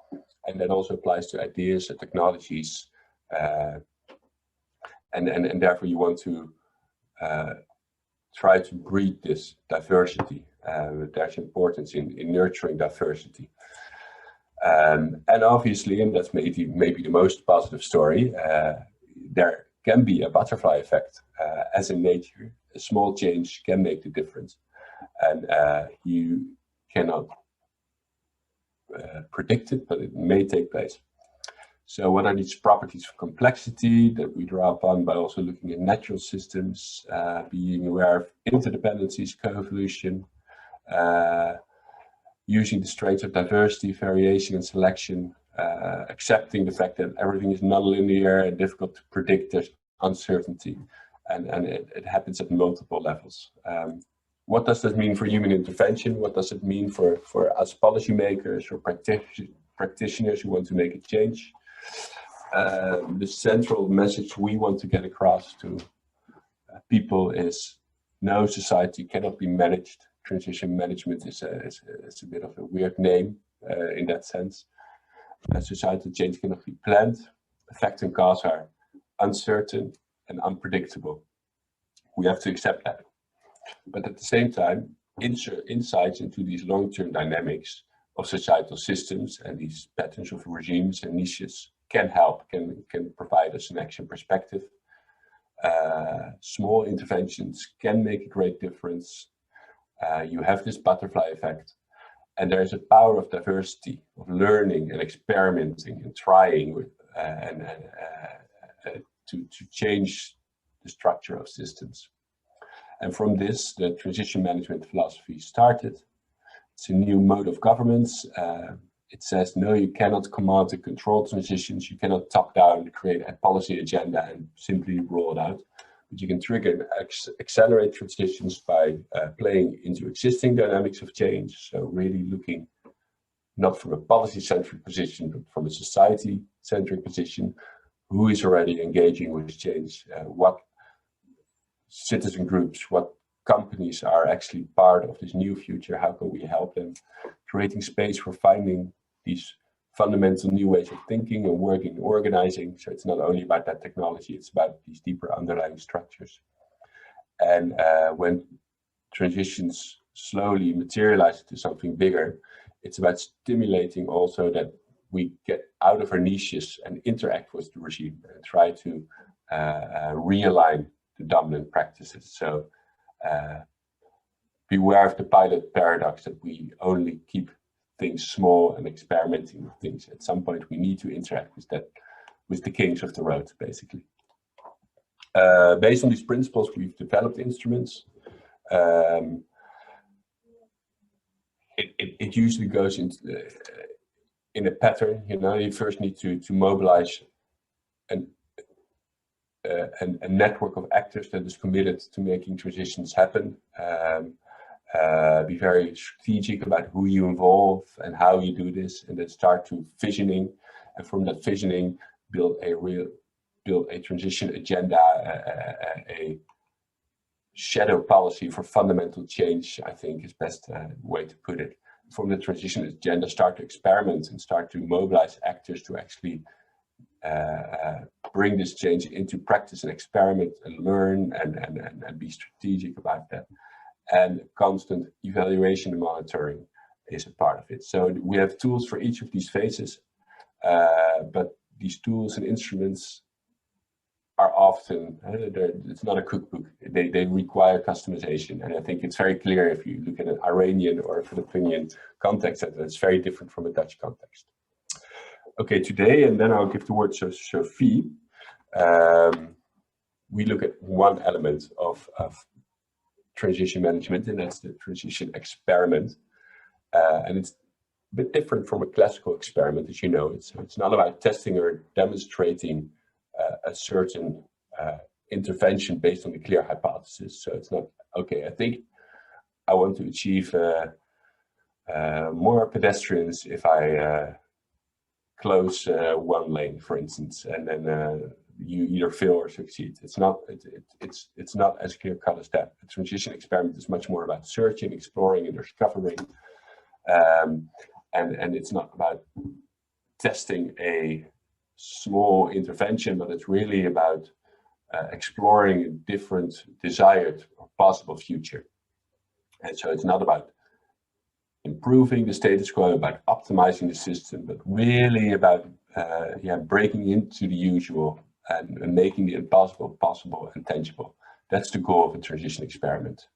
And that also applies to ideas and technologies. And therefore you want to try to breed this diversity. There's importance in nurturing diversity. And obviously, and that's maybe the most positive story, there can be a butterfly effect. As in nature, a small change can make the difference. And you cannot predict it, but it may take place. So what are these properties of complexity that we draw upon by also looking at natural systems, being aware of interdependencies, co-evolution, using the strengths of diversity, variation, and selection, accepting the fact that everything is non-linear and difficult to predict, there's uncertainty, and it happens at multiple levels. What does that mean for human intervention? What does it mean for us policymakers or practitioners who want to make a change? The central message we want to get across to people is no society cannot be managed. Transition management is a bit of a weird name in that sense. Societal change cannot be planned. Effect and cause are uncertain and unpredictable. We have to accept that. But at the same time, insights into these long-term dynamics of societal systems and these patterns of regimes and niches can help, can provide us an action perspective. Small interventions can make a great difference. You have this butterfly effect, and there is a power of diversity, of learning and experimenting and trying with, to change the structure of systems. And from this, the transition management philosophy started. It's a new mode of governance. It says, no, you cannot command and control transitions. You cannot top down create a policy agenda and simply roll it out. But you can trigger and accelerate transitions by playing into existing dynamics of change. So really looking not from a policy-centric position, but from a society-centric position. Who is already engaging with change? What citizen groups, what companies are actually part of this new future? How can we help them? Creating space for finding these fundamental new ways of thinking and working and organizing. So it's not only about that technology, it's about these deeper underlying structures. And when transitions slowly materialize into something bigger, it's about stimulating also that we get out of our niches and interact with the regime and try to realign the dominant practices. So beware of the pilot paradox that we only keep things small and experimenting with things. At some point, we need to interact with the kings of the road, basically. Based on these principles, we've developed instruments. It usually goes into in a pattern. You know, you first need to mobilize a network of actors that is committed to making transitions happen. Be very strategic about who you involve and how you do this, and then start to visioning, and from that visioning build a transition agenda, a shadow policy for fundamental change, I think is best way to put it. From the transition agenda, start to experiment and start to mobilize actors to actually bring this change into practice and experiment and learn and be strategic about that. And constant evaluation and monitoring is a part of it. So we have tools for each of these phases, but these tools and instruments are often, it's not a cookbook. They require customization. And I think it's very clear if you look at an Iranian or a Filipinian context that it's very different from a Dutch context. Okay, today, and then I'll give the word to Sophie. We look at one element of transition management, and that's the transition experiment. And it's a bit different from a classical experiment, as you know. It's not about testing or demonstrating a certain intervention based on a clear hypothesis. So it's not, okay, I think I want to achieve more pedestrians if I close one lane, for instance, and then you either fail or succeed. It's not as clear cut as that. The transition experiment is much more about searching, exploring, and discovering, and it's not about testing a small intervention, but it's really about exploring a different desired or possible future. And so it's not about improving the status quo, about optimizing the system, but really about breaking into the usual and making the impossible possible and tangible. That's the goal of a transition experiment.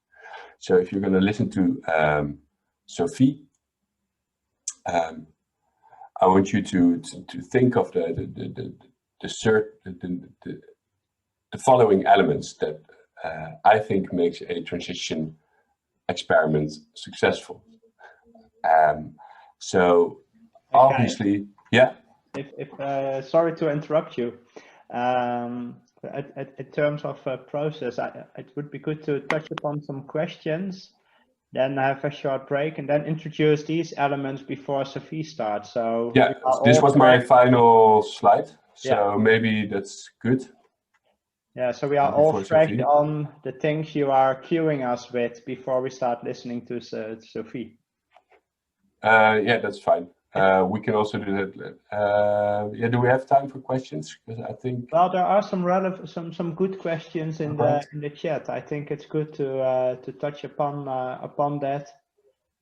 So if you're going to listen to Sophie, I want you to think of the following elements that I think makes a transition experiment successful. So obviously, yeah. If sorry to interrupt you. In terms of process, it would be good to touch upon some questions, then have a short break, and then introduce these elements before Sophie starts. So yeah, this was my final slide. So yeah, maybe that's good. Yeah, so we are all fresh on the things you are cueing us with before we start listening to Sophie. Yeah, that's fine. We can also do that. Yeah, do we have time for questions? Because I think, well, there are some good questions in the chat. I think it's good to touch upon that,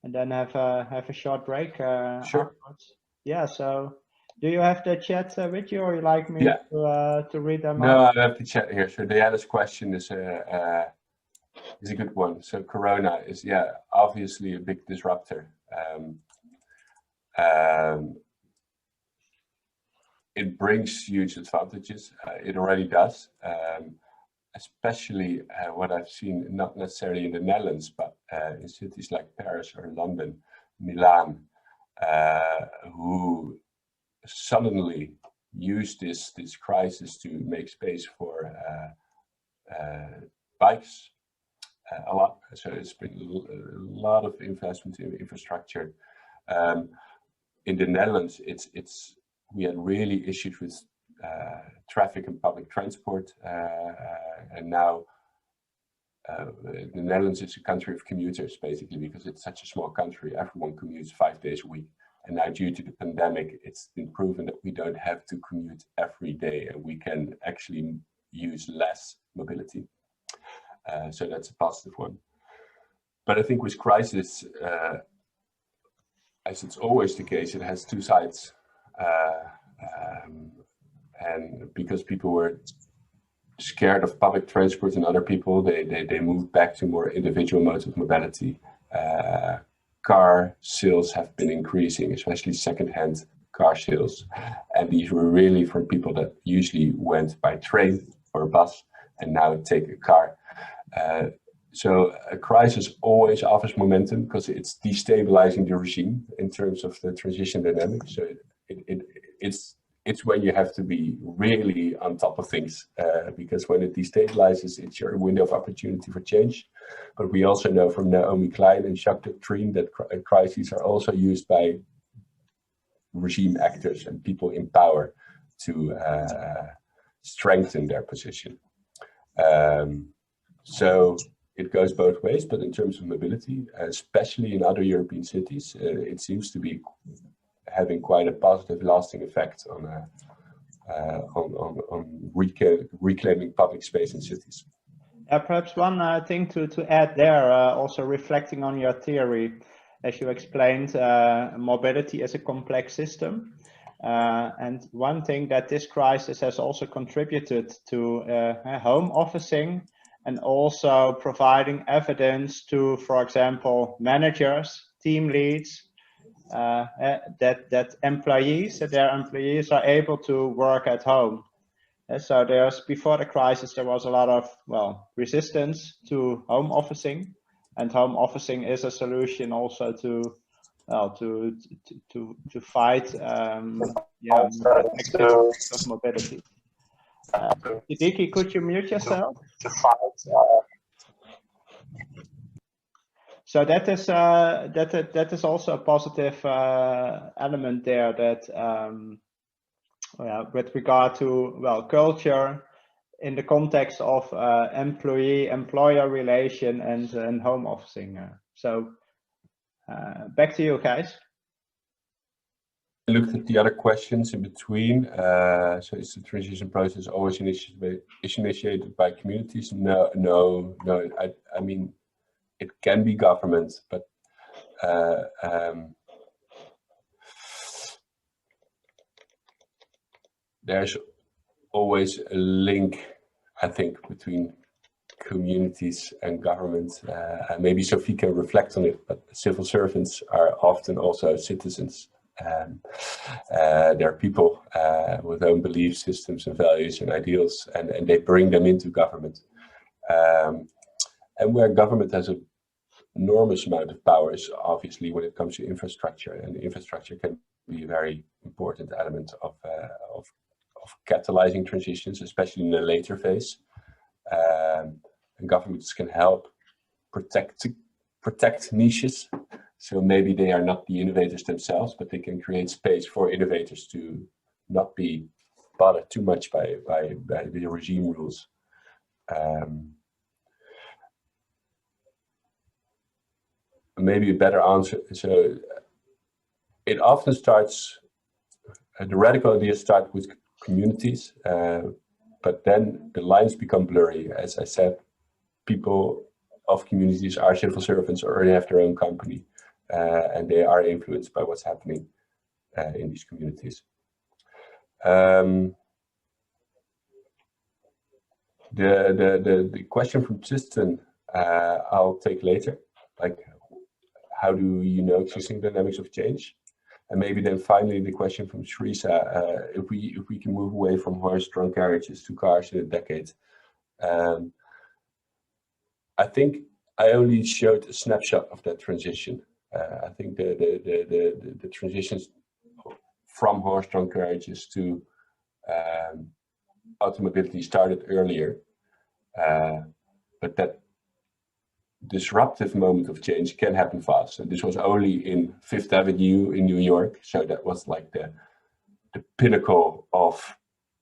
and then have a short break. Sure. Afterwards. Yeah. So, do you have the chat with you, or you like me to read them? No, I have the chat here. So Diana's question is a good one. So Corona is obviously a big disruptor. It brings huge advantages. It already does, especially what I've seen, not necessarily in the Netherlands, but in cities like Paris or London, Milan, who suddenly use this crisis to make space for bikes a lot. So it's been a lot of investment in infrastructure. In the Netherlands, we had really issues with traffic and public transport, and now the Netherlands is a country of commuters, basically, because it's such a small country. Everyone commutes 5 days a week, and now due to the pandemic, it's been proven that we don't have to commute every day, and we can actually use less mobility. So that's a positive one. But I think with crisis, as it's always the case, it has two sides. And because people were scared of public transport and other people, they moved back to more individual modes of mobility. Car sales have been increasing, especially secondhand car sales. And these were really from people that usually went by train or bus and now take a car. So a crisis always offers momentum because it's destabilizing the regime in terms of the transition dynamics. So it's when you have to be really on top of things, because when it destabilizes, it's your window of opportunity for change. But we also know from Naomi Klein and shock doctrine that crises are also used by regime actors and people in power to strengthen their position. So it goes both ways, but in terms of mobility, especially in other European cities, it seems to be having quite a positive, lasting effect on reclaiming public space in cities. Perhaps one thing to add there, also reflecting on your theory, as you explained, mobility is a complex system. And one thing that this crisis has also contributed to home officing, and also providing evidence to, for example, managers, team leads, that their employees are able to work at home. So before the crisis, there was a lot of, well, resistance to home officing, and home officing is a solution also to, well, to fight negative effects of mobility. Siddiqui, could you mute yourself? So that is also a positive element there, that with regard to, well, culture in the context of employee-employer relation and home officing. So back to you, guys. I looked at the other questions in between. So is the transition process always initiated by communities? No. I mean, it can be government, but there's always a link, I think, between communities and government. Maybe Sophie can reflect on it, but civil servants are often also citizens. They're people with own belief systems and values and ideals, and they bring them into government. And where government has an enormous amount of power is obviously when it comes to infrastructure, and infrastructure can be a very important element of catalyzing transitions, especially in the later phase. And governments can help protect niches. So maybe they are not the innovators themselves, but they can create space for innovators to not be bothered too much by the regime rules. Maybe a better answer. So it often starts, the radical ideas start with communities, but then the lines become blurry. As I said, people of communities are civil servants or they have their own company, and they are influenced by what's happening in these communities. The question from Tristan, I'll take later, like, how do you know existing dynamics of change? And maybe then finally the question from Teresa, if we can move away from horse-drawn carriages to cars in a decade. I think I only showed a snapshot of that transition. I think the transitions from horse-drawn carriages to automobility started earlier, but that disruptive moment of change can happen fast. And this was only in Fifth Avenue in New York, so that was like the pinnacle of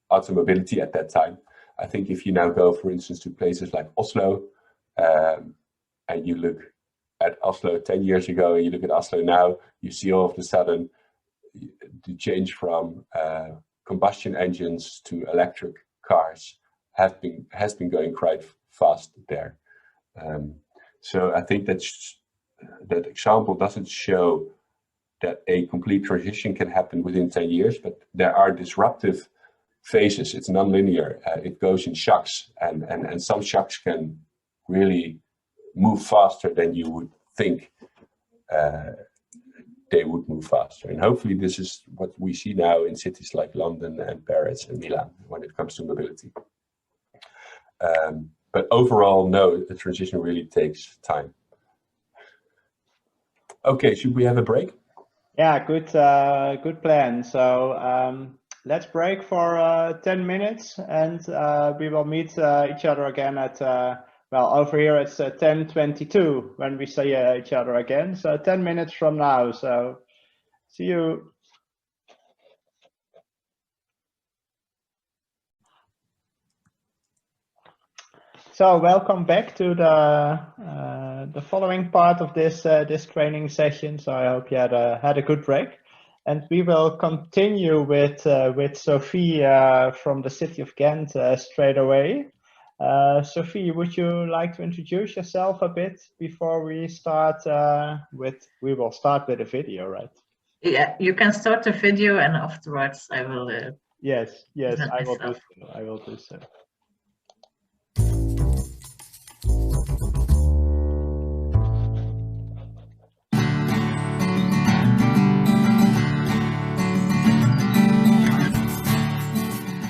automobility at that time. I think if you now go, for instance, to places like Oslo, and you look at Oslo 10 years ago, and you look at Oslo now, you see all of a sudden the change from combustion engines to electric cars has been going quite fast there. So I think that example doesn't show that a complete transition can happen within 10 years, but there are disruptive phases. It's non-linear. It goes in shocks, and some shocks can really move faster than you would think they would move faster. And hopefully this is what we see now in cities like London and Paris and Milan when it comes to mobility. But overall, no, the transition really takes time. Okay, should we have a break? Yeah, good plan. So let's break for 10 minutes, and we will meet each other again at, well, over here it's 10:22 when we see each other again. So 10 minutes from now. So see you. So welcome back to the following part of this this training session. So I hope you had a good break, and we will continue with Sophie from the city of Ghent straight away. Sophie, would you like to introduce yourself a bit before we start we will start with a video, right? Yeah, you can start the video and afterwards I will. Yes, I will do myself. so. I will do so.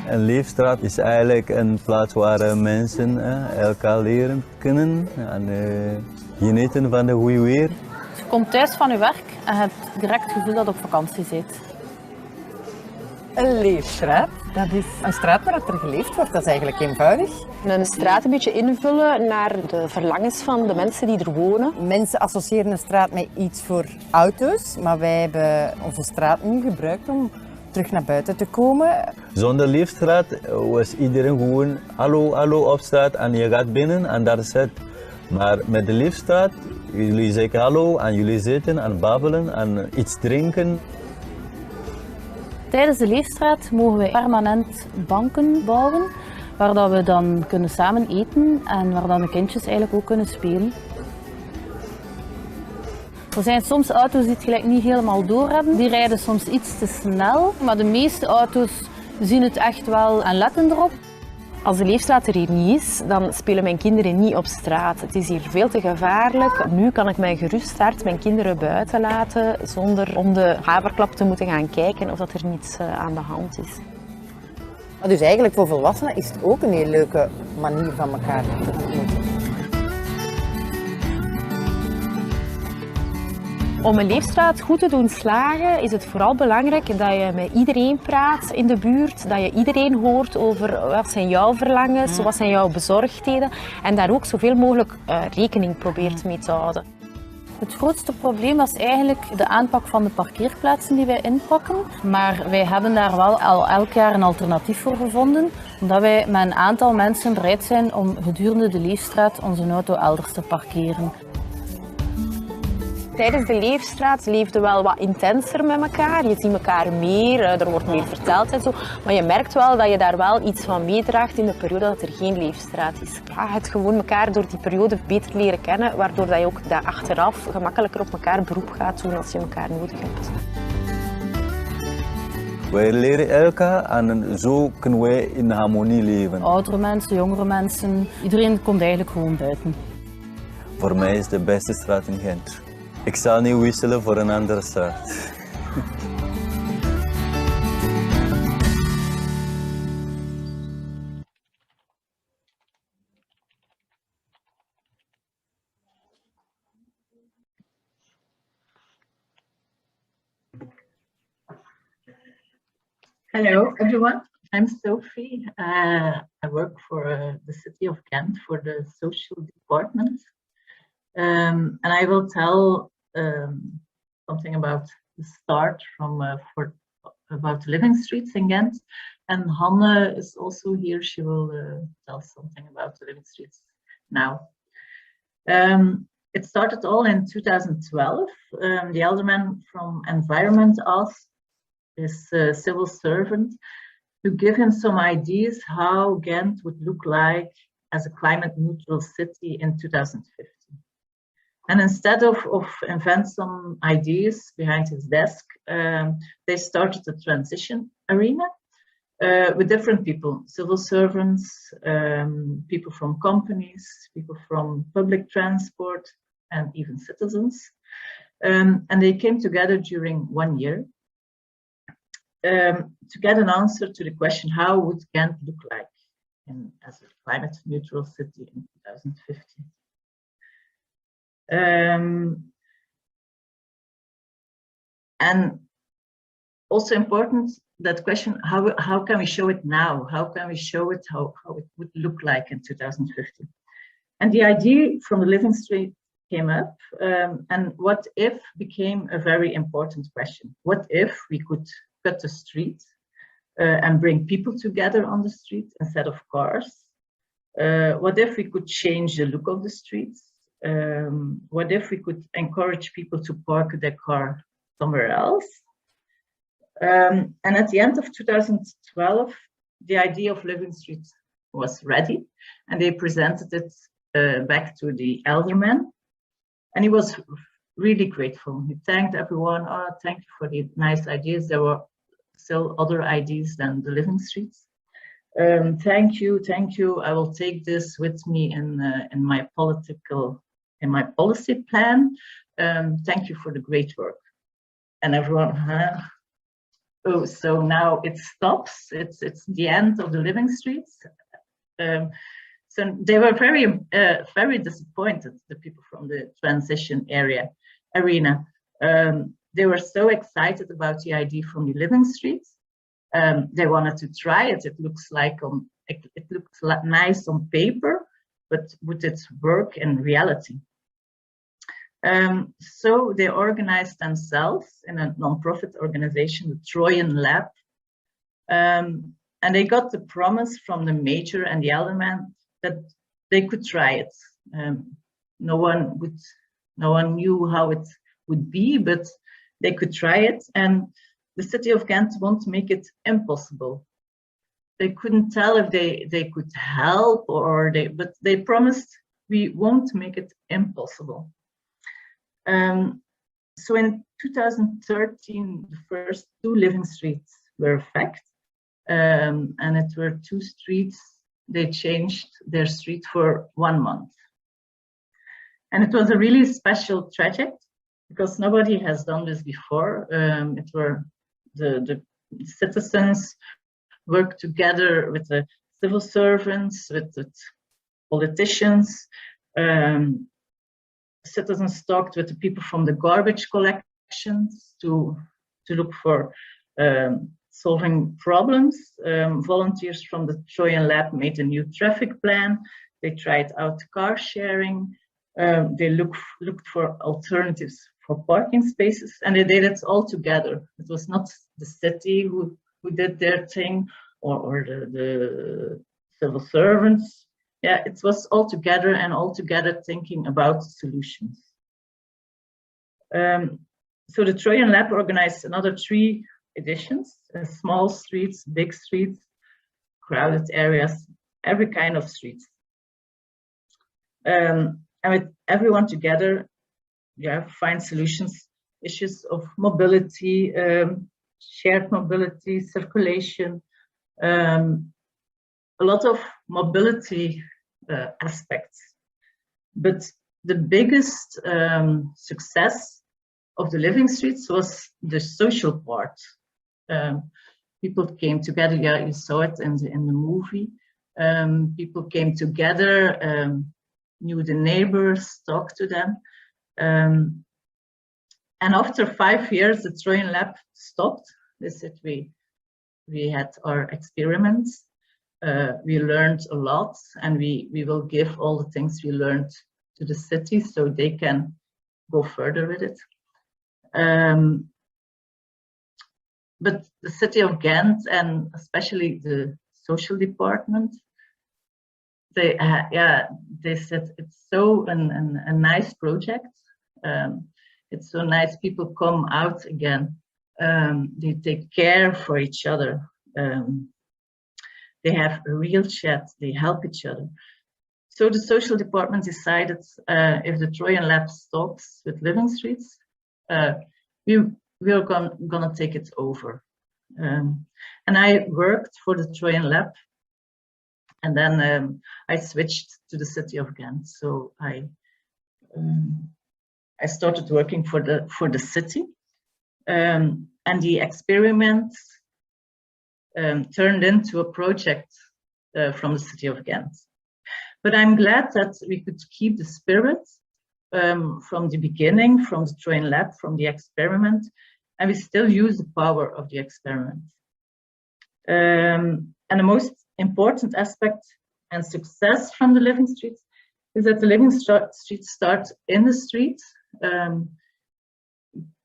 Een leefstraat is eigenlijk een plaats waar mensen elkaar leren kennen en genieten van de goede weer. Je komt thuis van je werk en je hebt direct het gevoel dat je op vakantie zit. Een leefstraat, dat is een straat waar er geleefd wordt. Dat is eigenlijk eenvoudig. Een straat een beetje invullen naar de verlangens van de mensen die er wonen. Mensen associëren een straat met iets voor auto's, maar wij hebben onze straat nu gebruikt om terug naar buiten te komen. Zonder leefstraat was iedereen gewoon hallo, hallo op straat en je gaat binnen en dat is het. Maar met de leefstraat, jullie zeggen hallo en jullie zitten en babbelen en iets drinken. Tijdens de leefstraat mogen we permanent banken bouwen, waar dat we dan kunnen samen eten en waar dan de kindjes eigenlijk ook kunnen spelen. Er zijn soms auto's die het gelijk niet helemaal doorhebben, die rijden soms iets te snel, maar de meeste auto's zien het echt wel en letten erop. Als de leefstraat er hier niet is, dan spelen mijn kinderen niet op straat. Het is hier veel te gevaarlijk. Nu kan ik mij gerust mijn kinderen buiten laten, zonder om de haverklap te moeten gaan kijken of dat er niets aan de hand is. Dus eigenlijk voor volwassenen is het ook een heel leuke manier van elkaar te ontmoeten. Om een leefstraat goed te doen slagen is het vooral belangrijk dat je met iedereen praat in de buurt, dat je iedereen hoort over wat zijn jouw verlangens, wat zijn jouw bezorgdheden en daar ook zoveel mogelijk rekening probeert mee te houden. Het grootste probleem was eigenlijk de aanpak van de parkeerplaatsen die wij inpakken. Maar wij hebben daar wel al elk jaar een alternatief voor gevonden, omdat wij met een aantal mensen bereid zijn om gedurende de leefstraat onze auto elders te parkeren. Tijdens de leefstraat leefden we wel wat intenser met elkaar. Je ziet elkaar meer, er wordt meer verteld en zo. Maar je merkt wel dat je daar wel iets van meedraagt in de periode dat er geen leefstraat is. Ja, het gewoon elkaar door die periode beter leren kennen, waardoor dat je ook daar achteraf gemakkelijker op elkaar beroep gaat doen als je elkaar nodig hebt. Wij leren elkaar en zo kunnen wij in harmonie leven. Oudere mensen, jongere mensen, iedereen komt eigenlijk gewoon buiten. Voor mij is de beste straat in Gent. Ik zal niet wisselen voor een andere straat. Hello, everyone. I'm Sophie. I work for the city of Ghent for the social department. And I will tell something about the start from about living streets in Ghent. And Hanne is also here. She will tell something about the living streets now. It started all in 2012. The alderman from Environment asked his civil servant to give him some ideas how Ghent would look like as a climate neutral city in 2050. And instead of invent some ideas behind his desk, they started a transition arena with different people, civil servants, people from companies, people from public transport, and even citizens. And they came together during 1 year to get an answer to the question, how would Ghent look like as a climate neutral city in 2050? And also important, that question, how can we show it now? How can we show it, how it would look like in 2050? And the idea from the living street came up, and what if became a very important question. What if we could cut the street and bring people together on the street instead of cars? What if we could change the look of the streets? What if we could encourage people to park their car somewhere else? And at the end of 2012, the idea of living streets was ready, and they presented it back to the alderman. And he was really grateful. He thanked everyone. Oh, thank you for the nice ideas. There were still other ideas than the living streets. Thank you. I will take this with me in my policy plan. Thank you for the great work. And everyone, oh, so now it stops. It's the end of the living streets. So they were very disappointed, the people from the transition arena. They were so excited about the idea from the living streets. They wanted to try it. It looks nice on paper, but would it work in reality? So they organized themselves in a non-profit organization, the Trojan Lab, and they got the promise from the major and the element that they could try it. No one knew how it would be, but they could try it, and the city of Ghent won't make it impossible. They couldn't tell if they could help but they promised we won't make it impossible. So in 2013, the first 2 living streets were a fact, and it were 2 streets. They changed their street for 1 month. And it was a really special project because nobody has done this before. It were the citizens worked together with the civil servants, with the politicians. Citizens talked with the people from the garbage collections to look for solving problems. Volunteers from the Trojan Lab made a new traffic plan. They tried out car sharing. They looked for alternatives for parking spaces, and they did it all together. It was not the city who did their thing or the civil servants. Yeah, it was all together and all together thinking about solutions. So the Trojan Lab organized another 3 editions, small streets, big streets, crowded areas, every kind of streets. And with everyone together, find solutions, issues of mobility, shared mobility, circulation, a lot of mobility aspects. But the biggest success of the living streets was the social part. People came together. Yeah, you saw it in the movie. People came together, knew the neighbors, talked to them. And after 5 years, the Trojan Lab stopped. They said we had our experiments. We learned a lot, and we will give all the things we learned to the city so they can go further with it. But the city of Ghent, and especially the social department, they said it's so a nice project. It's so nice. People come out again. They take care for each other. They have a real chat. They help each other. So the social department decided if the Trojan Lab stops with living streets, we're gonna take it over. And I worked for the Trojan Lab, and then I switched to the city of Ghent. So I started working for the city, and the experiment turned into a project from the city of Ghent. But I'm glad that we could keep the spirit from the beginning, from the Trojan Lab, from the experiment, and we still use the power of the experiment. And the most important aspect and success from the living streets is that the living streets start in the street.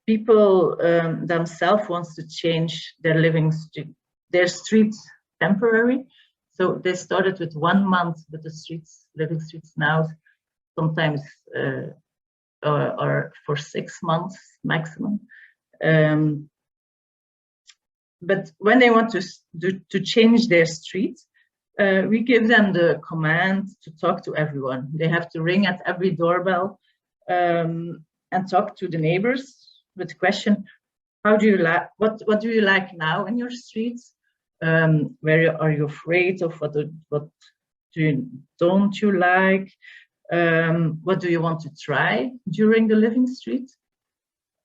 People themselves want to change their streets temporary. So they started with 1 month, but the living streets now sometimes are for 6 months maximum. But when they want to change their street, we give them the command to talk to everyone. They have to ring at every doorbell. and talk to the neighbors with the question, how do you like, what do you like now in your streets? Where are you afraid of? What don't you like? What do you want to try during the living street?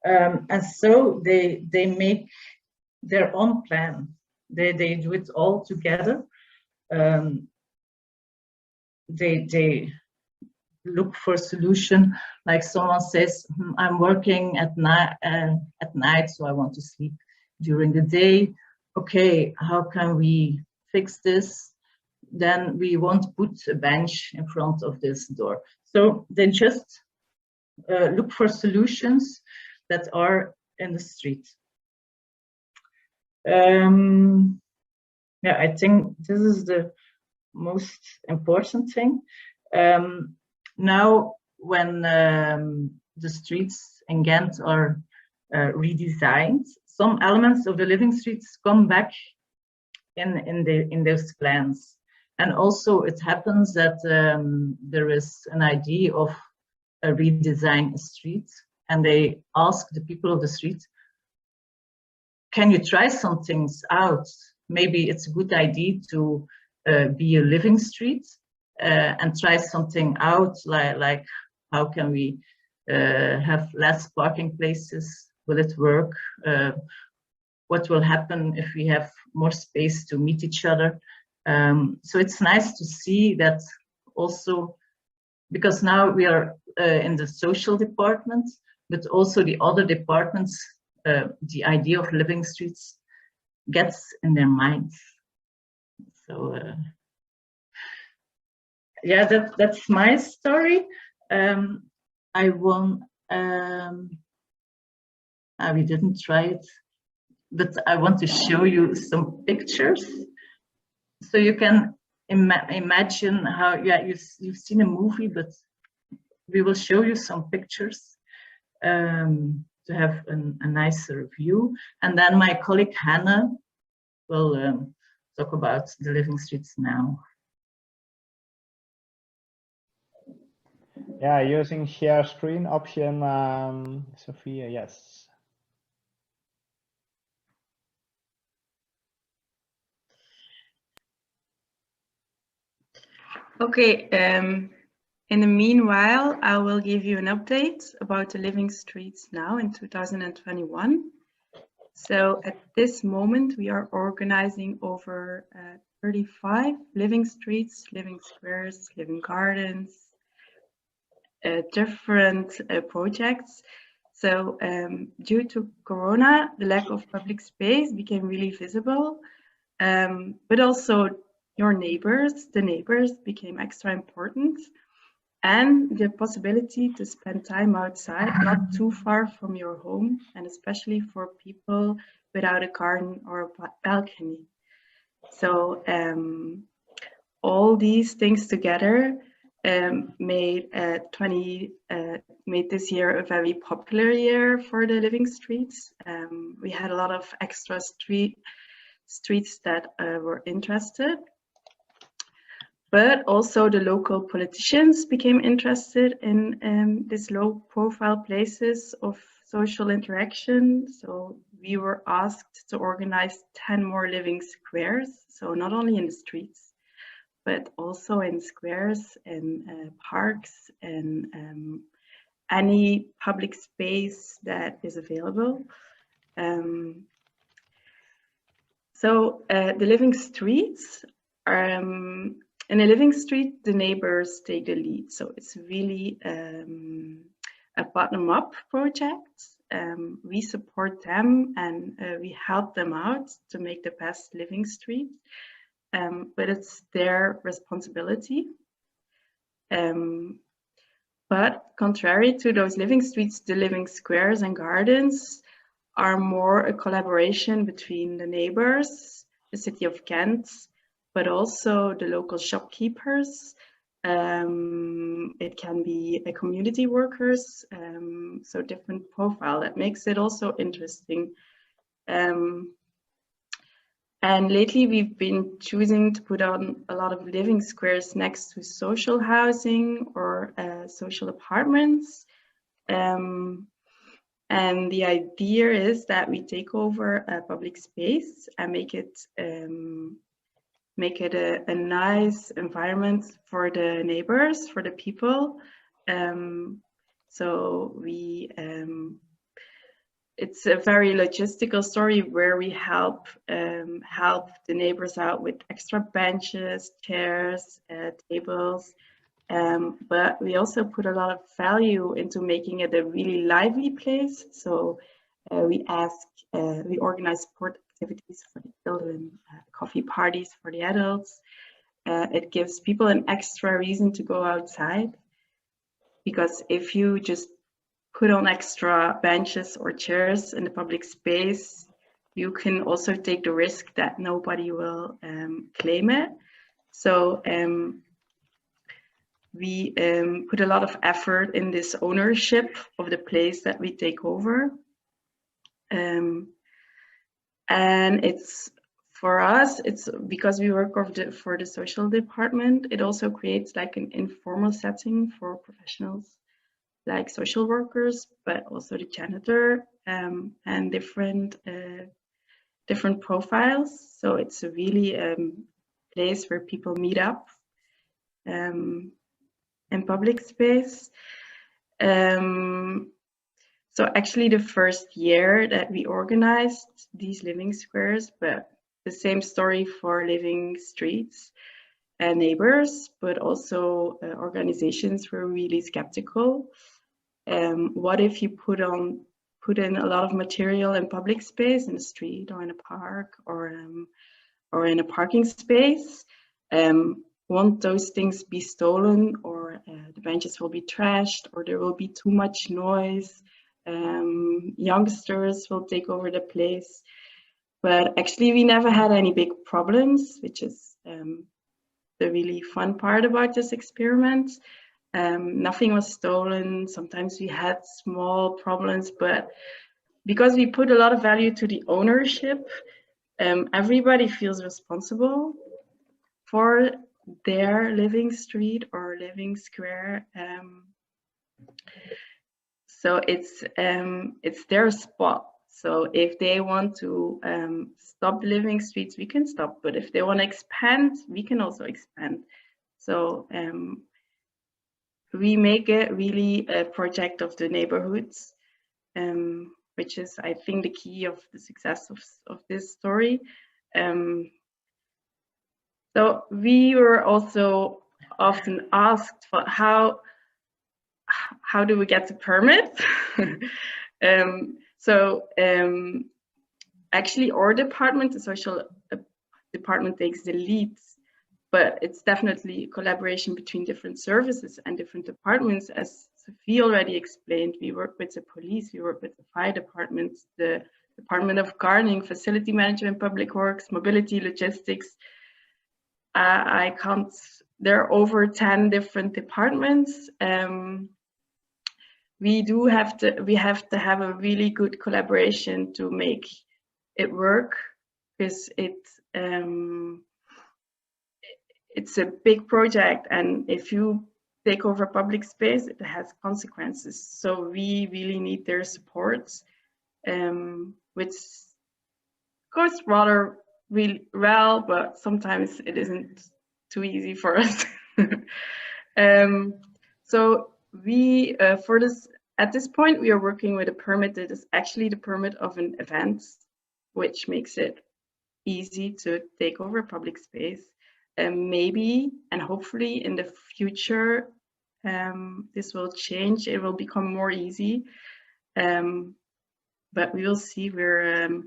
And so they make their own plan. They do it all together. They look for a solution. Like someone says, I'm working at night, so I want to sleep during the day. Okay, how can we fix this? Then we won't put a bench in front of this door. So they just look for solutions that are in the street. Yeah, I think this is the most important thing. Now, when the streets in Ghent are redesigned, some elements of the living streets come back in those plans. And also it happens that there is an idea of a redesign street, and they ask the people of the street, can you try some things out? Maybe it's a good idea to be a living street and try something out, like how can we have less parking places? Will it work? What will happen if we have more space to meet each other? So it's nice to see that also, because now we are in the social department, but also the other departments, the idea of living streets gets in their minds. So yeah, that's my story. I won. We didn't try it, but I want to show you some pictures, so you can imagine how. Yeah, you've seen a movie, but we will show you some pictures to have a nicer view, and then my colleague Hannah will talk about the living streets now. Yeah, using share screen option, Sophia, yes. Okay, in the meanwhile, I will give you an update about the living streets now in 2021. So at this moment, we are organizing over 35 living streets, living squares, living gardens, different projects. So due to Corona, the lack of public space became really visible, but also your neighbors, the neighbors became extra important, and the possibility to spend time outside, not too far from your home, and especially for people without a garden or a balcony. So all these things together made this year a very popular year for the living streets. We had a lot of extra streets that were interested. But also the local politicians became interested in these low-profile places of social interaction. So we were asked to organize 10 more living squares. So not only in the streets, but also in squares and parks and any public space that is available. So the living streets are in a living street, the neighbors take the lead. So it's really a bottom-up project. We support them and we help them out to make the best living street. But it's their responsibility. But contrary to those living streets, the living squares and gardens are more a collaboration between the neighbors, the city of Ghent, but also the local shopkeepers. It can be a community workers, so different profile. That makes it also interesting. And lately we've been choosing to put on a lot of living squares next to social housing or social apartments. And the idea is that we take over a public space and make it a nice environment for the neighbors, for the people. So it's a very logistical story where we help the neighbors out with extra benches, chairs, tables. But we also put a lot of value into making it a really lively place. So we organize sport activities for the children, coffee parties for the adults. It gives people an extra reason to go outside, because if you just put on extra benches or chairs in the public space, you can also take the risk that nobody will claim it. So we put a lot of effort in this ownership of the place that we take over. And it's, for us, it's because we work for the social department, it also creates like an informal setting for professionals like social workers, but also the janitor, and different profiles. So it's a really place where people meet up in public space. So actually the first year that we organized these living squares, but the same story for living streets and neighbors, but also organizations were really skeptical. What if you put in a lot of material in public space, in the street or in a park or in a parking space? Won't those things be stolen, or the benches will be trashed, or there will be too much noise? Youngsters will take over the place. But actually we never had any big problems, which is the really fun part about this experiment. Nothing was stolen. Sometimes we had small problems, but because we put a lot of value to the ownership, everybody feels responsible for their living street or living square. So it's their spot. So if they want to stop the living streets, we can stop. But if they want to expand, we can also expand. So we make it really a project of the neighborhoods, which is, I think, the key of the success of this story. So we were also often asked for how do we get the permit? Actually our department, the social department, takes the lead, but it's definitely a collaboration between different services and different departments. As Sophie already explained, we work with the police, we work with the fire department, the Department of Gardening, Facility Management, Public Works, Mobility, Logistics. There are over 10 different departments. We have to have a really good collaboration to make it work, because it's a big project, and if you take over public space, it has consequences. So we really need their support, which goes rather really well, but sometimes it isn't too easy for us. So we, at this point, we are working with a permit that is actually the permit of an event, which makes it easy to take over public space. Maybe and hopefully in the future, this will change. It will become more easy, but we will see. We're,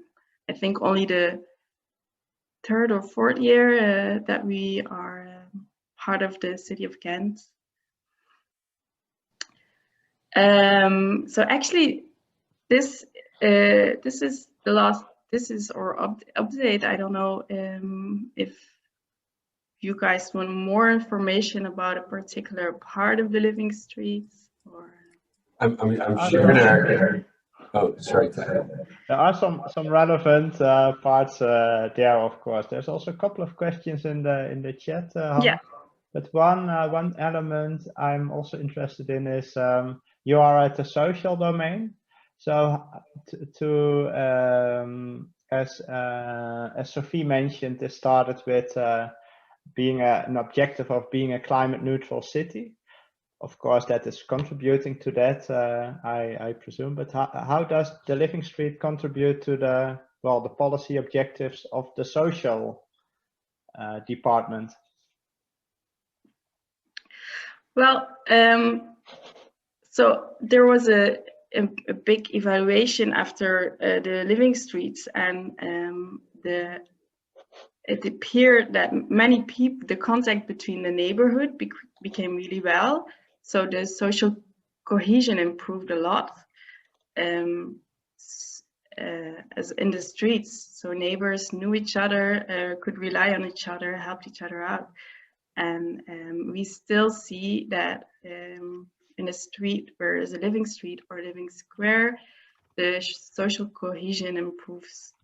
I think, only the third or fourth year that we are part of the city of Ghent. So actually, this is the last. This is our update. I don't know if you guys want more information about a particular part of the living streets, or I'm sure there. Oh, sorry. There are some relevant parts there, of course. There's also a couple of questions in the chat. Yeah. But one element I'm also interested in is you are at the social domain. So as Sophie mentioned, it started with being an objective of being a climate neutral city. Of course, that is contributing to that, I presume. But how does the Living Street contribute to the policy objectives of the social department? Well, so there was a big evaluation after the Living Streets, and it appeared that many people, the contact between the neighborhood became really well. So the social cohesion improved a lot as in the streets. So neighbors knew each other, could rely on each other, helped each other out. And we still see that in a street where there's a living street or living square, the social cohesion improves.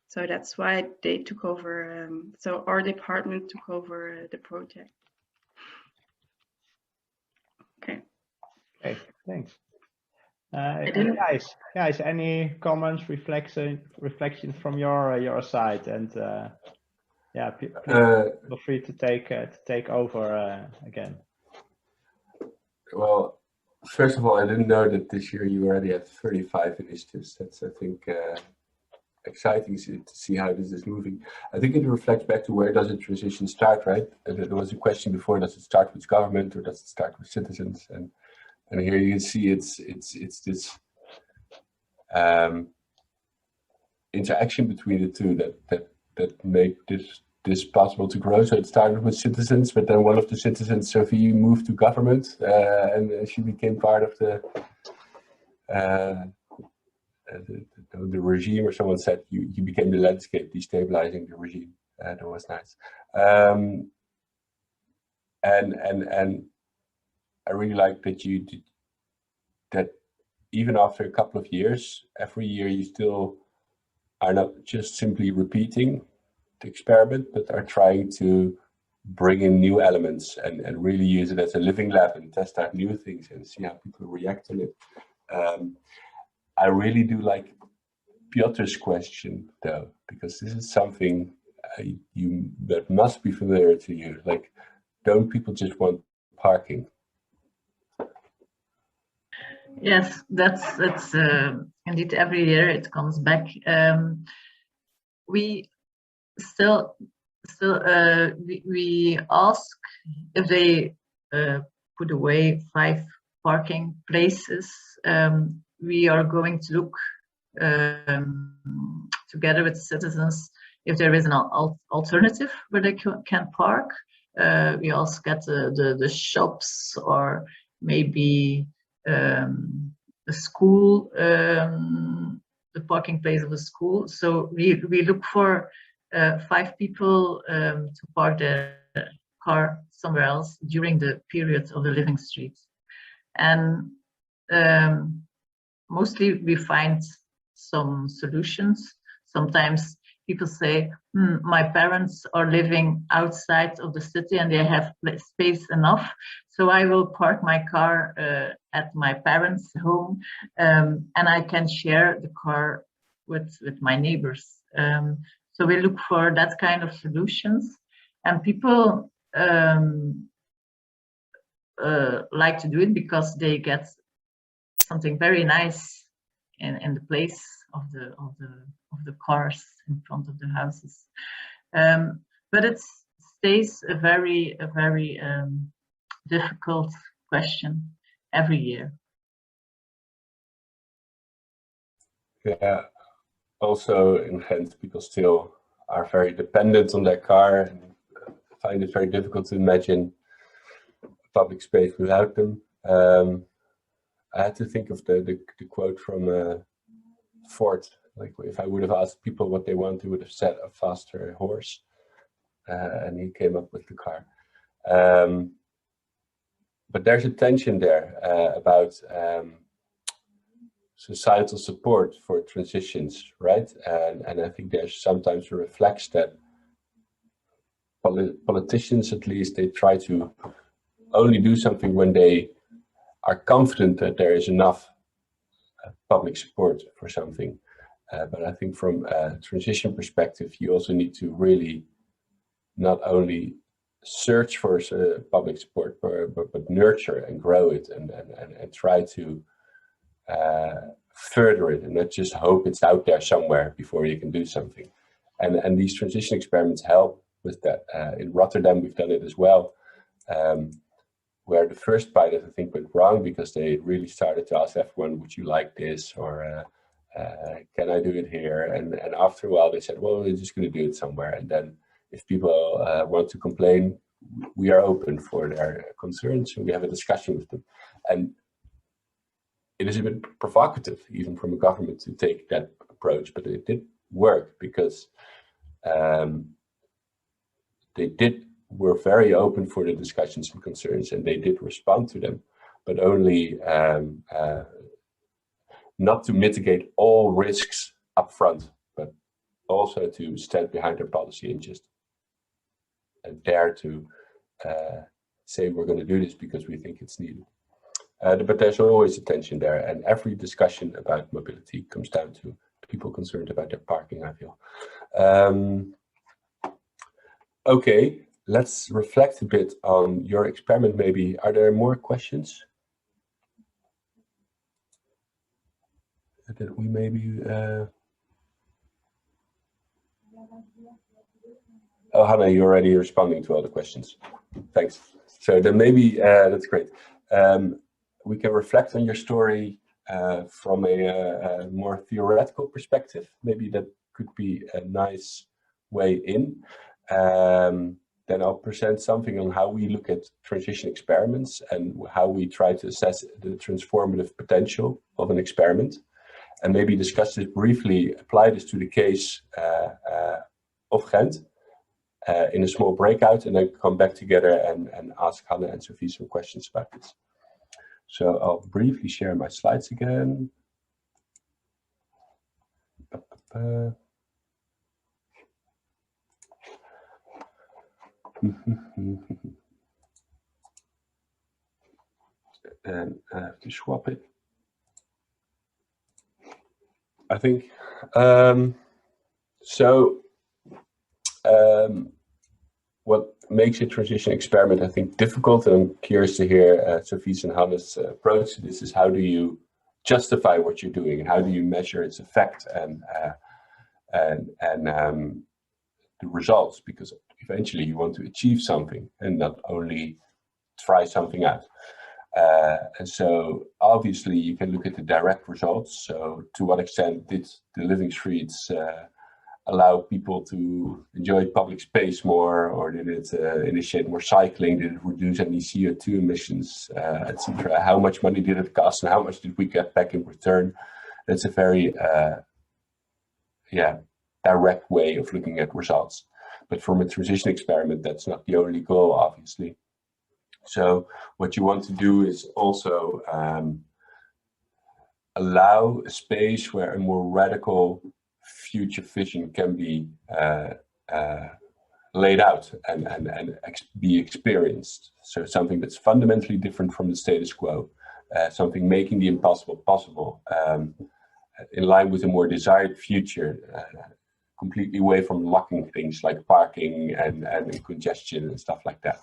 So that's why they took over, so our department took over the project. Okay. Okay, thanks. Guys, any comments, reflection from your side? And yeah, feel free to take over again. Well, first of all, I didn't know that this year you already have 35 initiatives. That's, I think, exciting to see how this is moving. I think it reflects back to where does a transition start, right? And there was a question before: does it start with government or does it start with citizens? And here you can see it's this interaction between the two that make this possible to grow. So it started with citizens, but then one of the citizens, Sophie, moved to government, and she became part of the regime, or someone said you became the landscape, destabilizing the regime. That was nice. And I really like that that even after a couple of years, every year you still are not just simply repeating the experiment, but are trying to bring in new elements and really use it as a living lab and test out new things and see how people react to it. I really do like Piotr's question though, because this is something that must be familiar to you. Like, don't people just want parking? Yes, that's indeed every year it comes back. We still we ask if they put away 5 parking places. We are going to look together with citizens if there is an alternative where they can park. We also get the shops or maybe the school, the parking place of the school. So we look for 5 people to park their car somewhere else during the period of the living streets. And mostly we find some solutions. Sometimes people say, my parents are living outside of the city and they have space enough, so I will park my car at my parents' home, and I can share the car with my neighbors. So we look for that kind of solutions, and people like to do it because they get something very nice in the place of the cars in front of the houses. But it stays a very difficult question every year. Yeah. Also in Ghent, people still are very dependent on their car and find it very difficult to imagine public space without them. I had to think of the quote from Ford. Like, if I would have asked people what they want, they would have said a faster horse, and he came up with the car. But there's a tension there about societal support for transitions, right? And I think there's sometimes a reflex that politicians, at least, they try to only do something when they are confident that there is enough public support for something. But I think from a transition perspective, you also need to really not only search for public support, but nurture and grow it and try to further it, and not just hope it's out there somewhere before you can do something. And these transition experiments help with that. In Rotterdam, we've done it as well, where the first pilot, I think, went wrong because they really started to ask everyone, would you like this? Or can I do it here? And after a while, they said, well, we're just going to do it somewhere. And then if people want to complain, we are open for their concerns, and we have a discussion with them. And it is a bit provocative, even from a government, to take that approach, but it did work because they were very open for the discussions and concerns, and they did respond to them, but only not to mitigate all risks up front, but also to stand behind their policy and just dare to say we're going to do this because we think it's needed. But there's always a tension there, and every discussion about mobility comes down to people concerned about their parking, I feel. Okay, let's reflect a bit on your experiment maybe. Are there more questions? That we maybe... Oh, Hannah, you're already responding to all the questions. Thanks. So then maybe, that's great. We can reflect on your story from a more theoretical perspective. Maybe that could be a nice way in. Then I'll present something on how we look at transition experiments and how we try to assess the transformative potential of an experiment, and maybe discuss this briefly, apply this to the case of Ghent in a small breakout, and then come back together and ask Hannah and Sophie some questions about this. So I'll briefly share my slides again. And I have to swap it, I think. What makes a transition experiment, I think, difficult, and I'm curious to hear Sophie's and Hannah's approach to this, is how do you justify what you're doing, and how do you measure its effect and the results, because eventually you want to achieve something and not only try something out. And so obviously you can look at the direct results. So to what extent did the living streets allow people to enjoy public space more, or did it initiate more cycling? Did it reduce any CO2 emissions, etc.? How much money did it cost, and how much did we get back in return? That's a very direct way of looking at results. But from a transition experiment, that's not the only goal, obviously. So what you want to do is also allow a space where a more radical future vision can be laid out and be experienced. So something that's fundamentally different from the status quo, something making the impossible possible, in line with a more desired future, completely away from locking things like parking and congestion and stuff like that.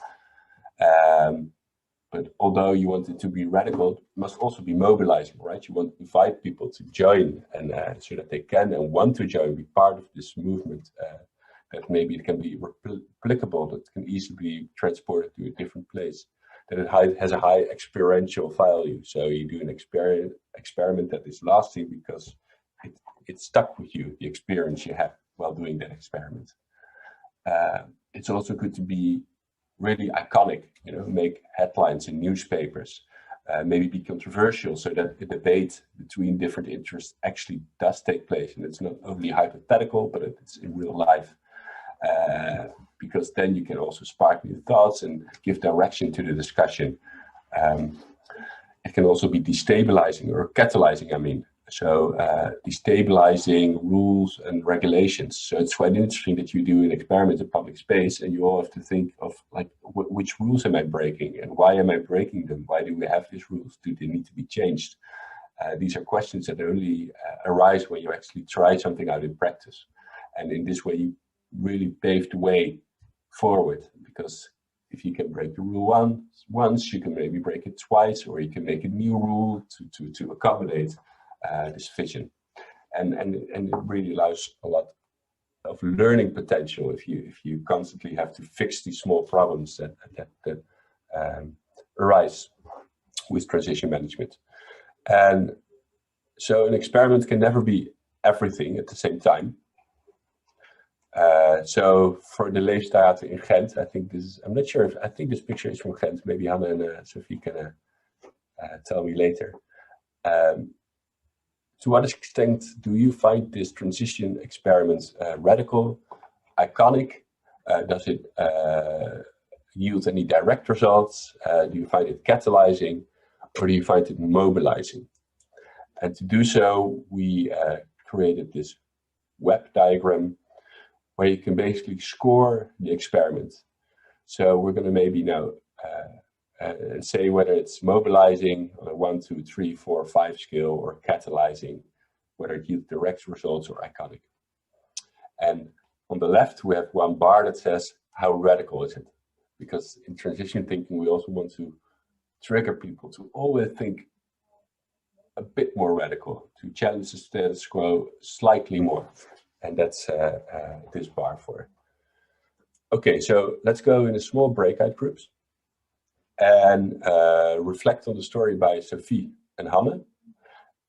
But although you want it to be radical, it must also be mobilizing, right? You want to invite people to join, and so that they can and want to join, be part of this movement, that maybe it can be replicable, that can easily be transported to a different place, that it has a high experiential value. So you do an experiment that is lasting because it stuck with you, the experience you have while doing that experiment. It's also good to be really iconic, you know, make headlines in newspapers, maybe be controversial, so that the debate between different interests actually does take place, and it's not only hypothetical, but it's in real life, because then you can also spark new thoughts and give direction to the discussion. It can also be destabilizing or catalyzing, I mean, So destabilizing rules and regulations. So it's quite interesting that you do an experiment in public space and you all have to think of like, which rules am I breaking and why am I breaking them? Why do we have these rules? Do they need to be changed? These are questions that only arise when you actually try something out in practice. And in this way, you really pave the way forward, because if you can break the rule once, you can maybe break it twice, or you can make a new rule to accommodate this vision. And it really allows a lot of learning potential if you constantly have to fix these small problems that arise with transition management. And so an experiment can never be everything at the same time. So for the Leefstraat in Ghent, I think this is, I'm not sure if, I think this picture is from Ghent. Maybe Hannah and Sophie can tell me later. To what extent do you find this transition experiment radical, iconic? Does it yield any direct results? Do you find it catalyzing, or do you find it mobilizing? And to do so, we created this web diagram where you can basically score the experiment. So we're going to maybe now say whether it's mobilizing on a 1, 2, 3, 4, 5 scale, or catalyzing, whether it yields direct results or iconic. And on the left, we have one bar that says, how radical is it? Because in transition thinking, we also want to trigger people to always think a bit more radical, to challenge the status quo slightly more. And that's this bar for it. Okay, so let's go in small breakout groups and reflect on the story by Sophie and Hannah,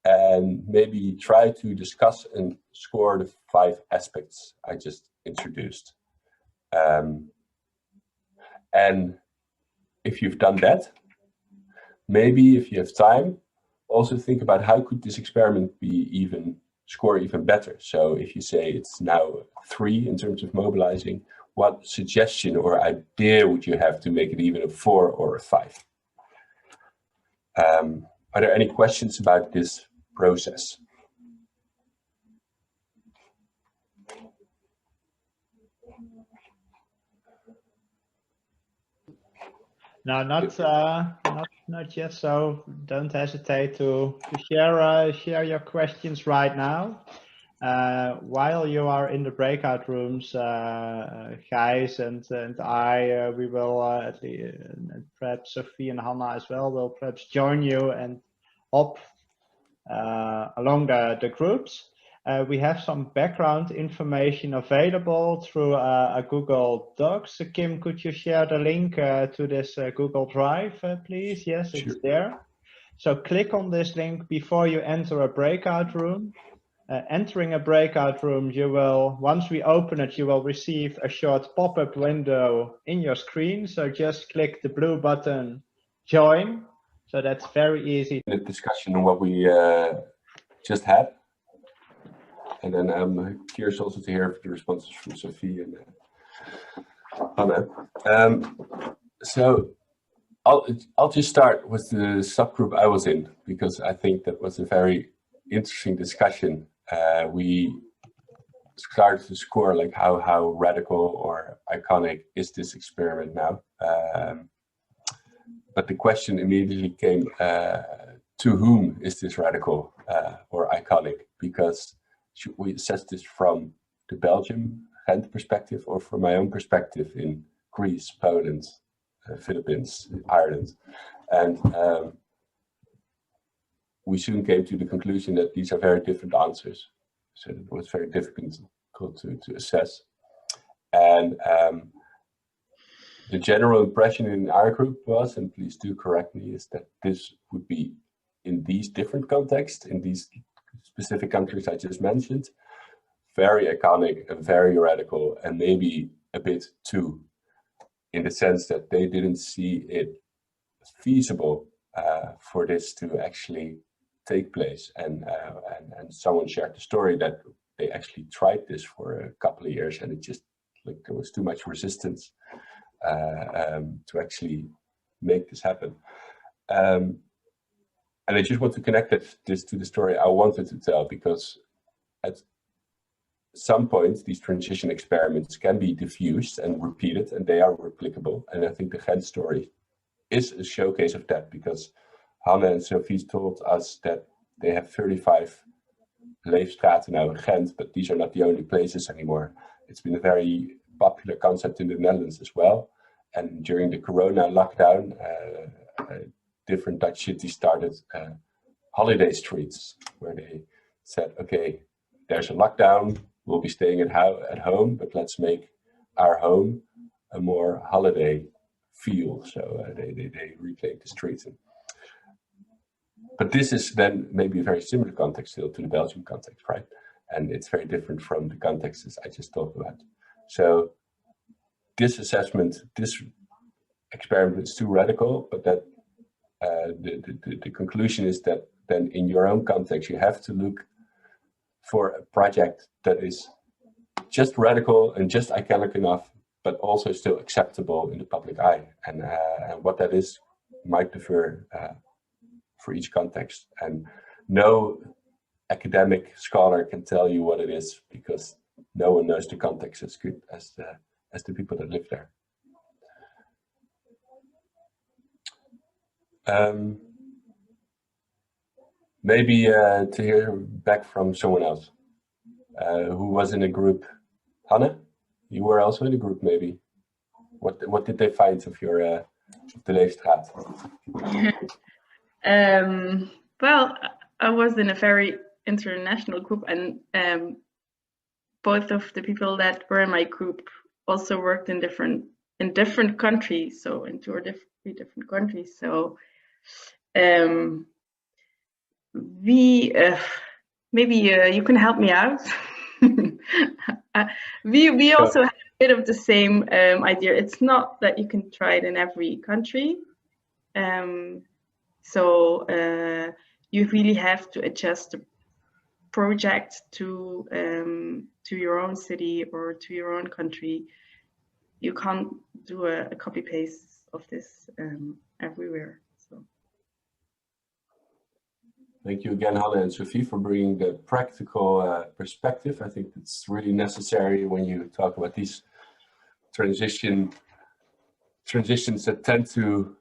and maybe try to discuss and score the 5 aspects I just introduced. And if you've done that, maybe if you have time, also think about how could this experiment be score even better. So if you say it's now 3 in terms of mobilizing, what suggestion or idea would you have to make it even a 4 or a 5? Are there any questions about this process? No, not yet. So don't hesitate to share your questions right now. While you are in the breakout rooms, Gijs and I, we will and perhaps Sophie and Hannah as well will perhaps join you and hop along the groups. We have some background information available through a Google Docs. Kim, could you share the link to this Google Drive, please? Yes, Sure. it's there. So click on this link before you enter a breakout room. Entering a breakout room, you will, once we open it, you will receive a short pop-up window in your screen. So just click the blue button, join. So that's very easy. The discussion on what we just had. And then I'm curious also to hear the responses from Sophie and Hannah. So I'll just start with the subgroup I was in, because I think that was a very interesting discussion. We started to score like how radical or iconic is this experiment now. But the question immediately came, to whom is this radical or iconic? Because should we assess this from the Belgium, Ghent perspective, or from my own perspective in Greece, Poland, Philippines, Ireland? And we soon came to the conclusion that these are very different answers. So it was very difficult to assess. And the general impression in our group was, and please do correct me, is that this would be in these different contexts, in these specific countries I just mentioned, very iconic and very radical, and maybe a bit too, in the sense that they didn't see it feasible for this to actually take place. And someone shared the story that they actually tried this for a couple of years, and it just, like, there was too much resistance to actually make this happen. And I just want to connect this to the story I wanted to tell, because at some point these transition experiments can be diffused and repeated, and they are replicable. And I think the Ghent story is a showcase of that, because Hanne and Sophie told us that they have 35 leefstraten now in Ghent, but these are not the only places anymore. It's been a very popular concept in the Netherlands as well. And during the Corona lockdown, different Dutch cities started holiday streets, where they said, okay, there's a lockdown, we'll be staying at home, but let's make our home a more holiday feel. So they reclaimed the streets. But this is then maybe a very similar context still to the Belgian context, right? And it's very different from the contexts I just talked about. So this assessment, this experiment is too radical, but that the conclusion is that then in your own context, you have to look for a project that is just radical and just iconic enough, but also still acceptable in the public eye. And what that is might differ for each context. And no academic scholar can tell you what it is, because no one knows the context as good as the people that live there. Maybe to hear back from someone else who was in a group. Hanne, you were also in a group, maybe. What did they find of your the Leefstraat? Well, I was in a very international group, and both of the people that were in my group also worked in different countries, so in 2 or 3 different countries. So maybe you can help me out. We also have a bit of the same idea. It's not that you can try it in every country. So you really have to adjust the project to your own city or to your own country. You can't do a copy paste of this everywhere. So. Thank you again, Hanne and Sophie, for bringing the practical perspective. I think it's really necessary when you talk about these transitions that tend to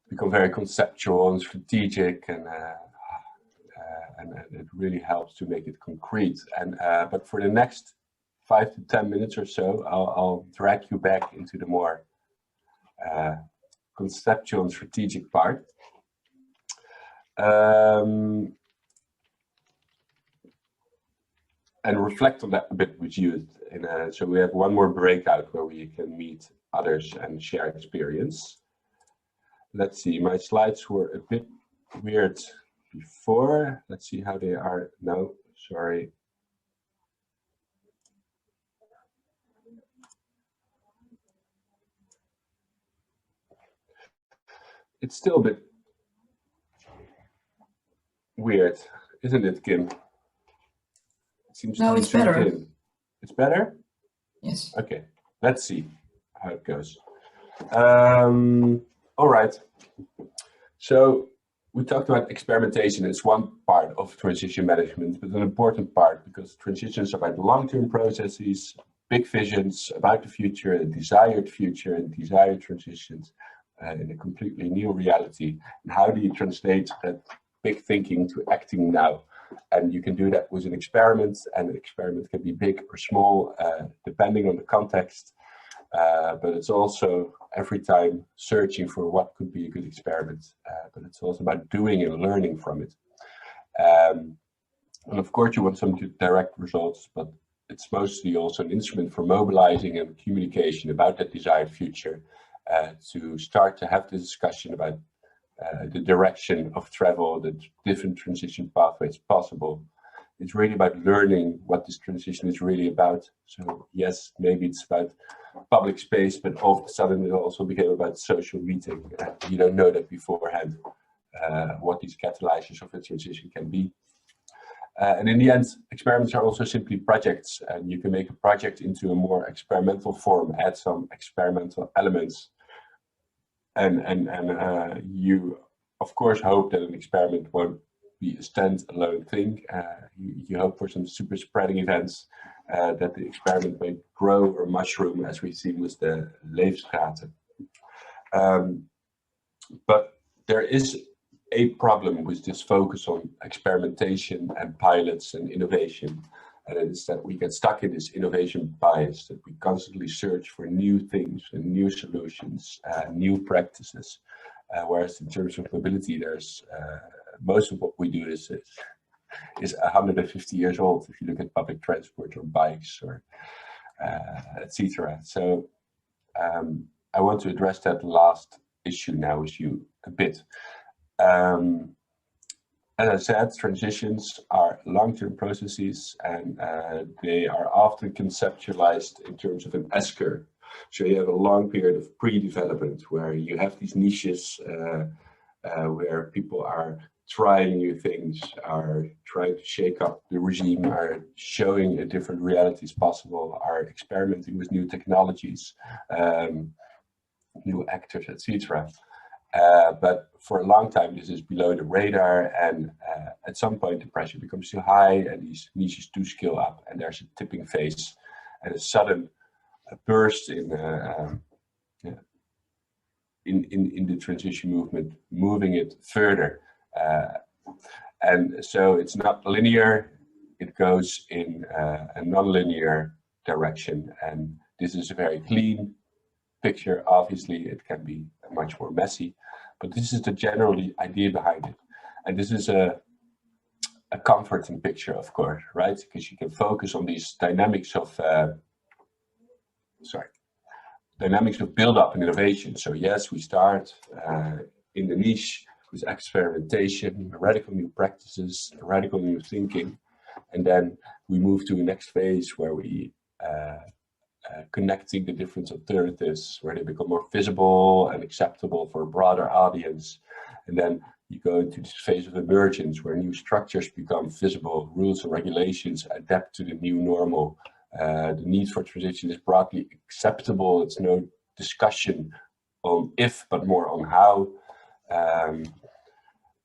become very conceptual and strategic, and it really helps to make it concrete. And but for the next 5 to 10 minutes or so, I'll drag you back into the more conceptual and strategic part. And reflect on that a bit with you. So we have one more breakout where we can meet others and share experience. Let's see, my slides were a bit weird before. Let's see how they are now. Sorry. It's still a bit weird, isn't it, Kim? It seems no, it's better. It's better? Yes. Okay, let's see how it goes. All right. So we talked about experimentation. It's one part of transition management, but an important part, because transitions are about long-term processes, big visions about the future, and desired transitions in a completely new reality. And how do you translate that big thinking to acting now? And you can do that with an experiment, and an experiment can be big or small, depending on the context. But it's also every time searching for what could be a good experiment. But it's also about doing and learning from it. And of course, you want some direct results, but it's mostly also an instrument for mobilizing and communication about that desired future, to start to have the discussion about the direction of travel, the different transition pathways possible. It's really about learning what this transition is really about. So yes, maybe it's about public space, but all of a sudden it also became about social meeting. You don't know that beforehand, what these catalyzers of a transition can be. And in the end, experiments are also simply projects, and you can make a project into a more experimental form, add some experimental elements, and you of course hope that an experiment won't be a standalone thing. You hope for some super spreading events, that the experiment may grow or mushroom, as we've seen with the Leefstraten. But there is a problem with this focus on experimentation and pilots and innovation, and it is that we get stuck in this innovation bias, that we constantly search for new things and new solutions, new practices. Whereas in terms of mobility, there's most of what we do is 150 years old. If you look at public transport or bikes or etc. So I want to address that last issue now with you a bit. As I said, transitions are long-term processes, and they are often conceptualized in terms of an S-curve. So you have a long period of pre-development where you have these niches where people are trying new things, are trying to shake up the regime, are showing a different realities possible, are experimenting with new technologies, new actors, etc. But for a long time, this is below the radar, and at some point the pressure becomes too high and these niches do scale up, and there's a tipping phase and a sudden burst in the transition movement, moving it further. And so it's not linear, it goes in a non-linear direction, and this is a very clean picture. Obviously it can be much more messy, but this is the general idea behind it, and this is a comforting picture, of course, right? Because you can focus on these dynamics of dynamics of build-up and innovation. So yes, we start in the niche with experimentation, radical new practices, radical new thinking, and then we move to the next phase where we connecting the different alternatives, where they become more visible and acceptable for a broader audience. And then you go into this phase of emergence where new structures become visible, rules and regulations adapt to the new normal. The need for transition is broadly acceptable. It's no discussion on if, but more on how.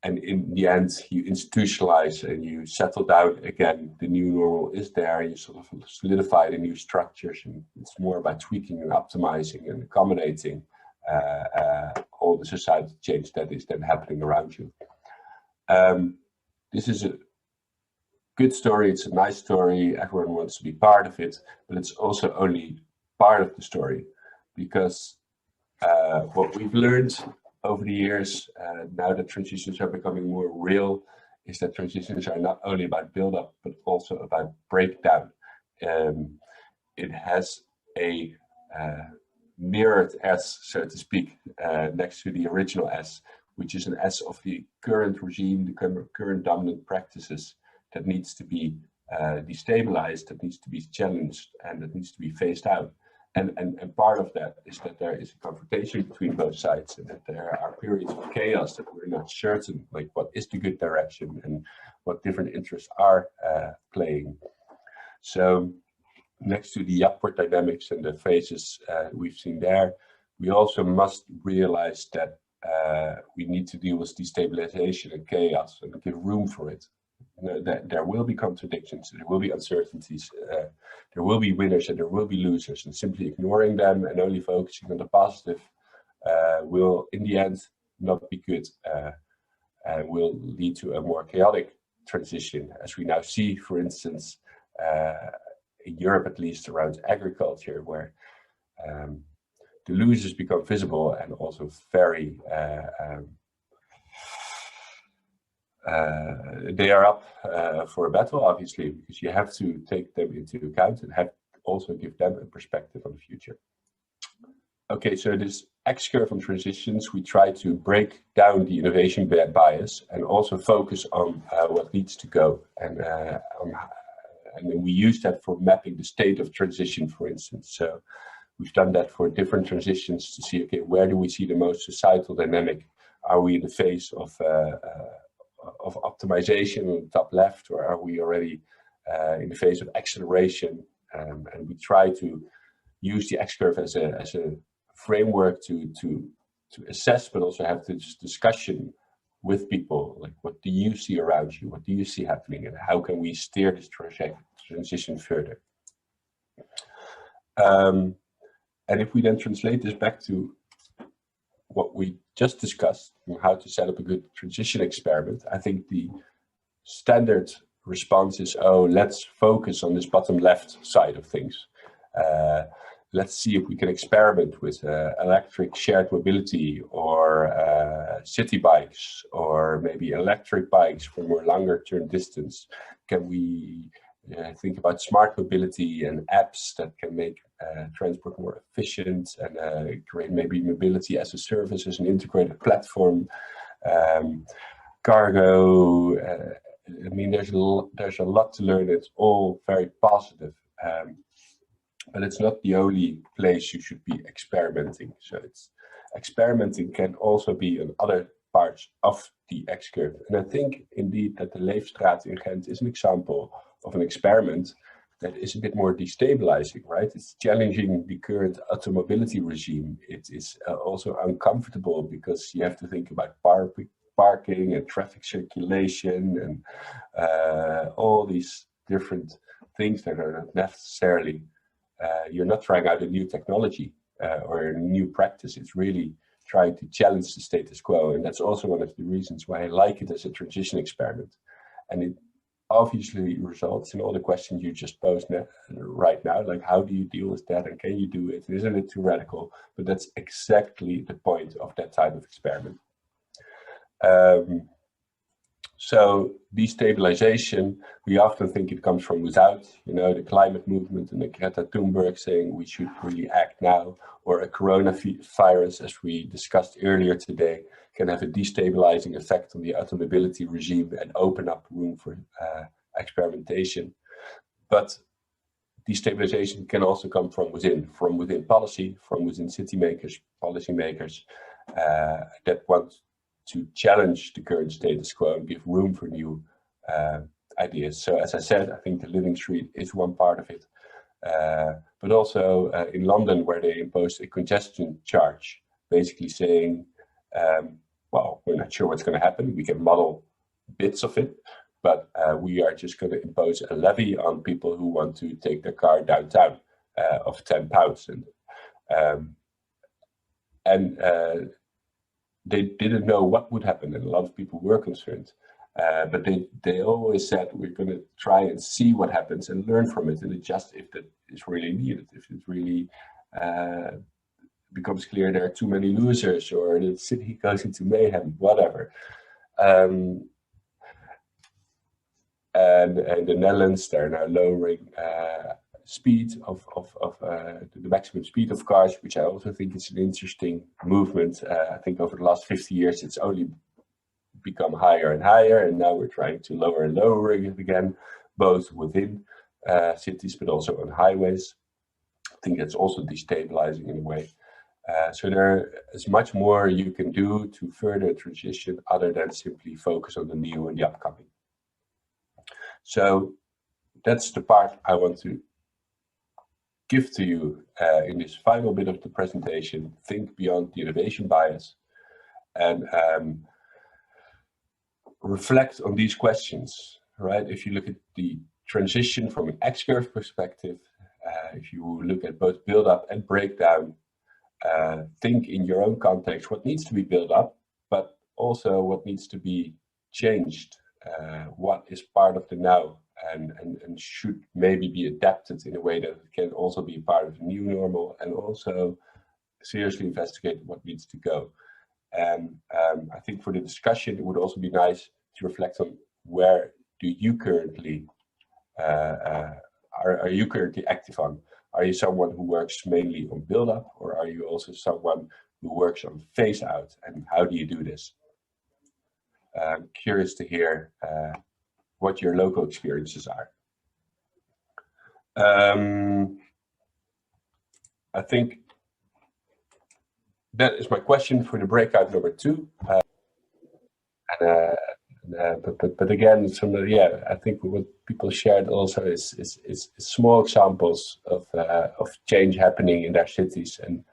And in the end, you institutionalize and you settle down again. The new normal is there. You sort of solidify the new structures, and it's more about tweaking and optimizing and accommodating all the societal change that is then happening around you. This is a good story. It's a nice story. Everyone wants to be part of it, but it's also only part of the story, because what we've learned over the years, now that transitions are becoming more real, is that transitions are not only about build-up, but also about breakdown. It has a mirrored S, so to speak, next to the original S, which is an S of the current regime, the current dominant practices that needs to be destabilized, that needs to be challenged, and that needs to be phased out. And part of that is that there is a confrontation between both sides, and that there are periods of chaos that we're not certain, like what is the good direction and what different interests are playing. So next to the upward dynamics and the phases we've seen there, we also must realize that we need to deal with destabilization and chaos and give room for it. That there will be contradictions, there will be uncertainties, there will be winners and there will be losers, and simply ignoring them and only focusing on the positive will in the end not be good, and will lead to a more chaotic transition, as we now see, for instance, in Europe, at least around agriculture, where the losers become visible and also very they are up for a battle, obviously, because you have to take them into account and have also give them a perspective on the future. Okay, so this X-curve on transitions, we try to break down the innovation bias and also focus on what needs to go, and then we use that for mapping the state of transition, for instance. So we've done that for different transitions to see, okay, where do we see the most societal dynamic? Are we in the phase of optimization on the top left, or are we already in the phase of acceleration? And we try to use the X-curve as a framework to assess, but also have this discussion with people, like what do you see around you? What do you see happening? And how can we steer this transition further? And if we then translate this back to what we just discussed, how to set up a good transition experiment, I think the standard response is, oh, let's focus on this bottom left side of things. Let's see if we can experiment with electric shared mobility or city bikes, or maybe electric bikes for more longer term distance. Can we think about smart mobility and apps that can make transport more efficient, and create maybe mobility as a service, as an integrated platform, cargo. I mean, there's a lot to learn. It's all very positive, but it's not the only place you should be experimenting. So experimenting can also be in other parts of the X-curve. And I think indeed that the Leefstraat in Ghent is an example of an experiment that is a bit more destabilizing, right? It's challenging the current automobility regime. It is also uncomfortable because you have to think about parking and traffic circulation and all these different things that are not necessarily, you're not trying out a new technology or a new practice. It's really trying to challenge the status quo. And that's also one of the reasons why I like it as a transition experiment. And it obviously results in all the questions you just posed right now, like how do you deal with that and can you do it? Isn't it too radical? But that's exactly the point of that type of experiment. So destabilization, we often think it comes from without, you know, the climate movement and the Greta Thunberg saying we should really act now, or a coronavirus, as we discussed earlier today, can have a destabilizing effect on the automobility regime and open up room for experimentation. But destabilization can also come from within policy, from within city makers, policymakers that want to challenge the current status quo and give room for new ideas. So as I said, I think the living street is one part of it. But also in London, where they imposed a congestion charge, basically saying, well, we're not sure what's going to happen. We can model bits of it, but we are just going to impose a levy on people who want to take their car downtown of £10. And they didn't know what would happen, and a lot of people were concerned. But they always said, we're going to try and see what happens and learn from it and adjust if that is really needed, if it really becomes clear there are too many losers or the city goes into mayhem, whatever. And the Netherlands, they're now lowering speed of the maximum speed of cars, which I also think is an interesting movement. I think over the last 50 years, it's only become higher and higher, and now we're trying to lower and lower it again, both within cities, but also on highways. I think that's also destabilizing in a way. So there is much more you can do to further transition other than simply focus on the new and the upcoming. So that's the part I want to give to you in this final bit of the presentation. Think beyond the innovation bias and reflect on these questions, right? If you look at the transition from an X-curve perspective, if you look at both build up and breakdown, think in your own context what needs to be built up, but also what needs to be changed, what is part of the now and should maybe be adapted in a way that it can also be part of the new normal, and also seriously investigate what needs to go. And I think for the discussion, it would also be nice to reflect on where do you currently, are you currently active on? Are you someone who works mainly on build up, or are you also someone who works on phase out, and how do you do this? I'm curious to hear what your local experiences are. I think that is my question for the breakout number 2. But again, I think what people shared also is small examples of change happening in their cities and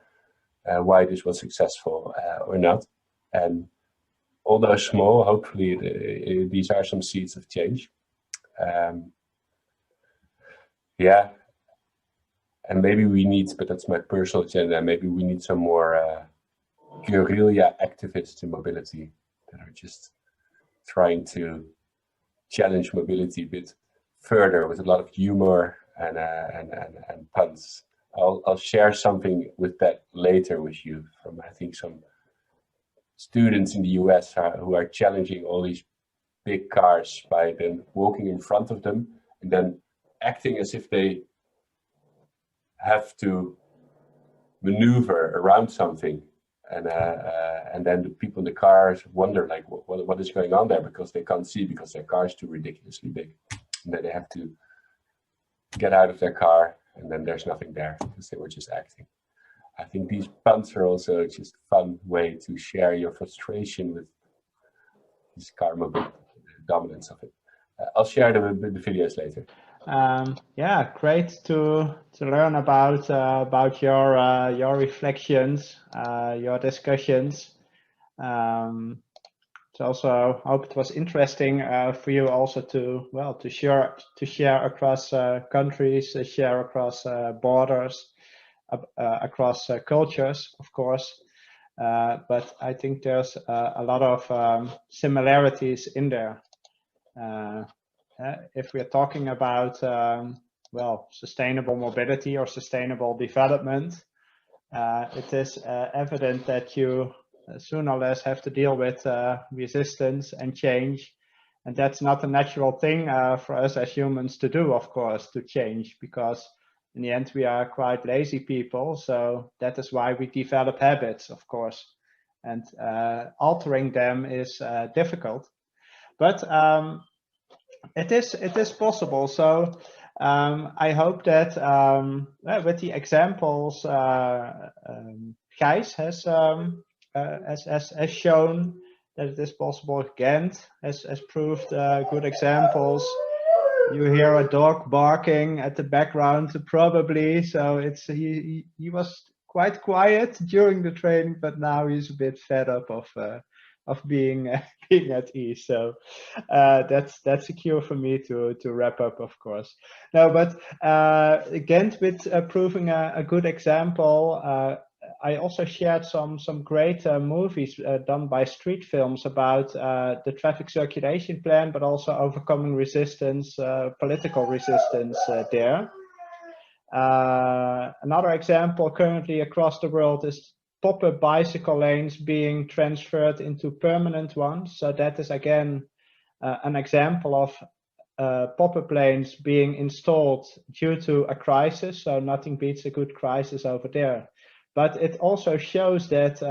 why this was successful or not. And although small, hopefully these are some seeds of change. Yeah, and maybe we need, but that's my personal agenda, maybe we need some more guerrilla activists in mobility that are just trying to challenge mobility a bit further with a lot of humor and puns. I'll share something with that later with you from, I think, some students in the US who are challenging all these big cars by then walking in front of them and then acting as if they have to maneuver around something, and then the people in the cars wonder like what is going on there, because they can't see because their car is too ridiculously big, and then they have to get out of their car, and then there's nothing there because they were just acting. I think these puns are also just a fun way to share your frustration with this car mobility, the dominance of it. I'll share the videos later. Yeah, great to learn about your reflections, your discussions. So also hope it was interesting for you also to share across countries, share across borders, across cultures, of course. But I think there's a lot of similarities in there. If we're talking about sustainable mobility or sustainable development, it is evident that you sooner or less have to deal with resistance and change, and that's not a natural thing for us as humans to do, of course, to change, because in the end we are quite lazy people. So that is why we develop habits, of course, and altering them is difficult, but it is possible. So I hope that with the examples Gijs has shown that it is possible. Ghent has proved good examples. You hear a dog barking at the background probably, so it's he was quite quiet during the training, but now he's a bit fed up of being at ease. So that's a cue for me to wrap up, of course. No, but Ghent with proving a good example. I also shared some great movies done by Street Films about the traffic circulation plan, but also overcoming resistance, political resistance there. Another example currently across the world is pop-up bicycle lanes being transferred into permanent ones. So that is again an example of pop-up lanes being installed due to a crisis. So nothing beats a good crisis over there. But it also shows that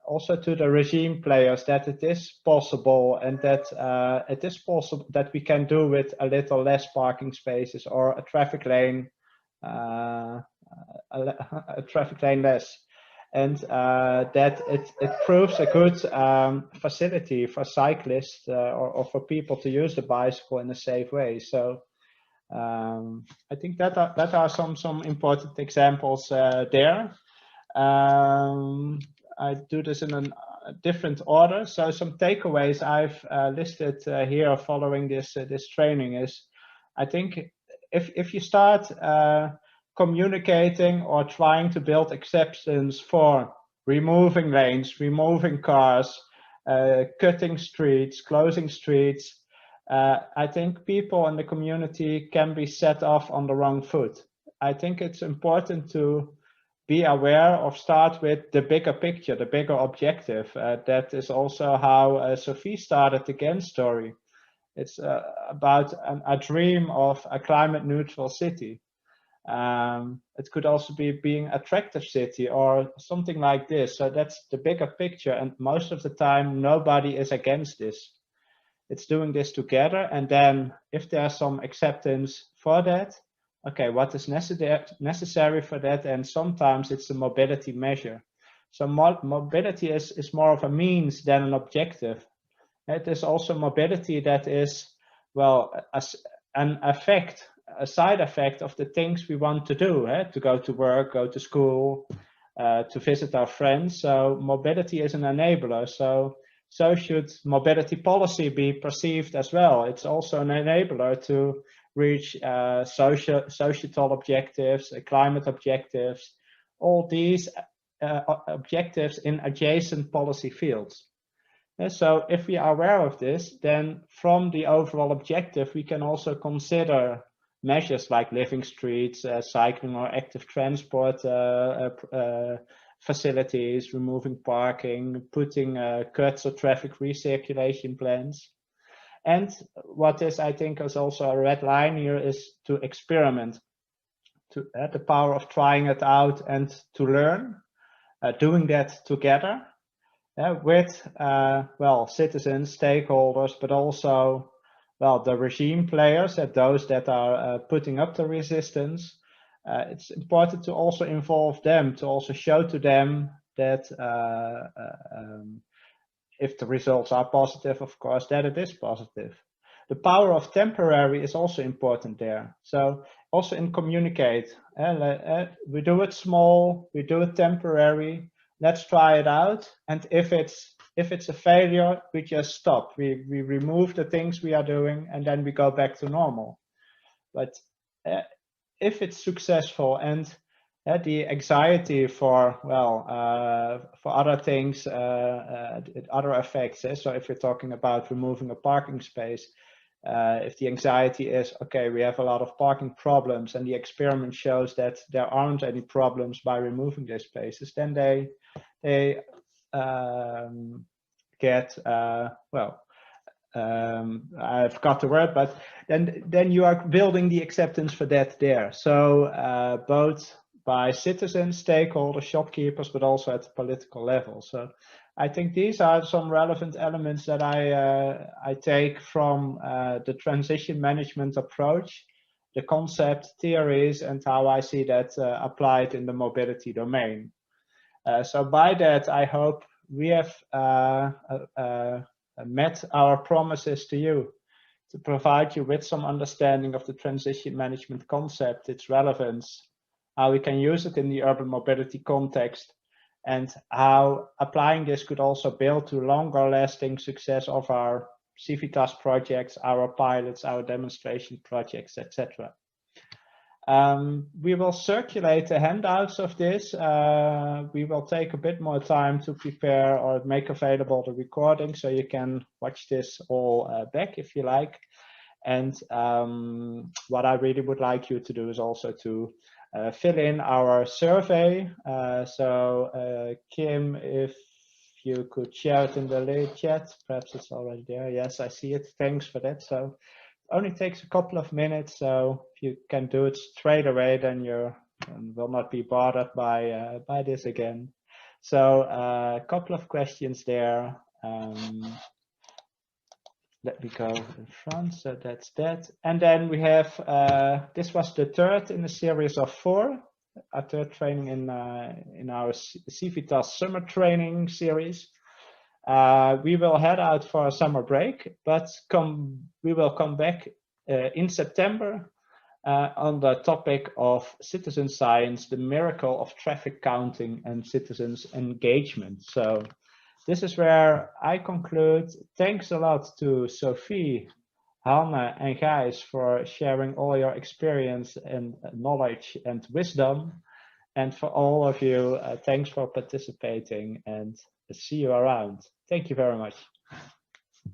also to the regime players that it is possible, and that it is possible that we can do with a little less parking spaces or a traffic lane less, and that it proves a good facility for cyclists or for people to use the bicycle in a safe way. So I think that are some important examples there. I do this in a different order. So some takeaways I've listed here following this training is, I think if you start communicating or trying to build acceptance for removing lanes, removing cars, cutting streets, closing streets, I think people in the community can be set off on the wrong foot. I think it's important to be aware of, start with the bigger picture, the bigger objective. That is also how Sophie started the Ghent story. It's about a dream of a climate neutral city. It could also be being attractive city or something like this. So that's the bigger picture, and most of the time nobody is against this. It's doing this together, and then if there's some acceptance for that, okay, what is necessary for that? And sometimes it's a mobility measure. So mobility is more of a means than an objective. It is also mobility that is, well, an effect, a side effect of the things we want to do, to go to work, go to school, to visit our friends. So mobility is an enabler. So should mobility policy be perceived as well. It's also an enabler to reach societal objectives, climate objectives, all these objectives in adjacent policy fields. And so if we are aware of this, then from the overall objective, we can also consider measures like living streets, cycling or active transport facilities, removing parking, putting cuts or traffic recirculation plans. And what is, I think, is also a red line here is to experiment, to the power of trying it out and to learn, doing that together with, well, citizens, stakeholders, but also, well, the regime players, those that are putting up the resistance. It's important to also involve them, to also show to them that if the results are positive, of course, that it is positive. The power of temporary is also important there. So also in communicate, we do it small, we do it temporary, let's try it out. And if it's a failure, we just stop. We remove the things we are doing and then we go back to normal. But if it's successful and the anxiety for, well, for other things, other effects. So if you're talking about removing a parking space, if the anxiety is, okay, we have a lot of parking problems and the experiment shows that there aren't any problems by removing these spaces, then they get, well, I forgot the word, but then you are building the acceptance for that there. So both by citizens, stakeholders, shopkeepers, but also at the political level. So I think these are some relevant elements that I take from the transition management approach, the concept, theories, and how I see that applied in the mobility domain. So by that, I hope we have met our promises to you, to provide you with some understanding of the transition management concept, its relevance, how we can use it in the urban mobility context, and how applying this could also build to longer lasting success of our CIVITAS projects, our pilots, our demonstration projects, etc. We will circulate the handouts of this. We will take a bit more time to prepare or make available the recording, so you can watch this all back if you like. And what I really would like you to do is also to fill in our survey. So Kim, if you could share it in the chat, perhaps it's already there. Yes, I see it. Thanks for that. So it only takes a couple of minutes. So if you can do it straight away, then you will not be bothered by this again. So a couple of questions there. Let me go in front, so that's that. And then we have, this was the third in a series of 4, a third training in our CIVITAS summer training series. We will head out for a summer break, but we will come back in September on the topic of citizen science, the miracle of traffic counting and citizens engagement. So this is where I conclude. Thanks a lot to Sophie, Hanne, and Gijs for sharing all your experience and knowledge and wisdom. And for all of you, thanks for participating, and see you around. Thank you very much.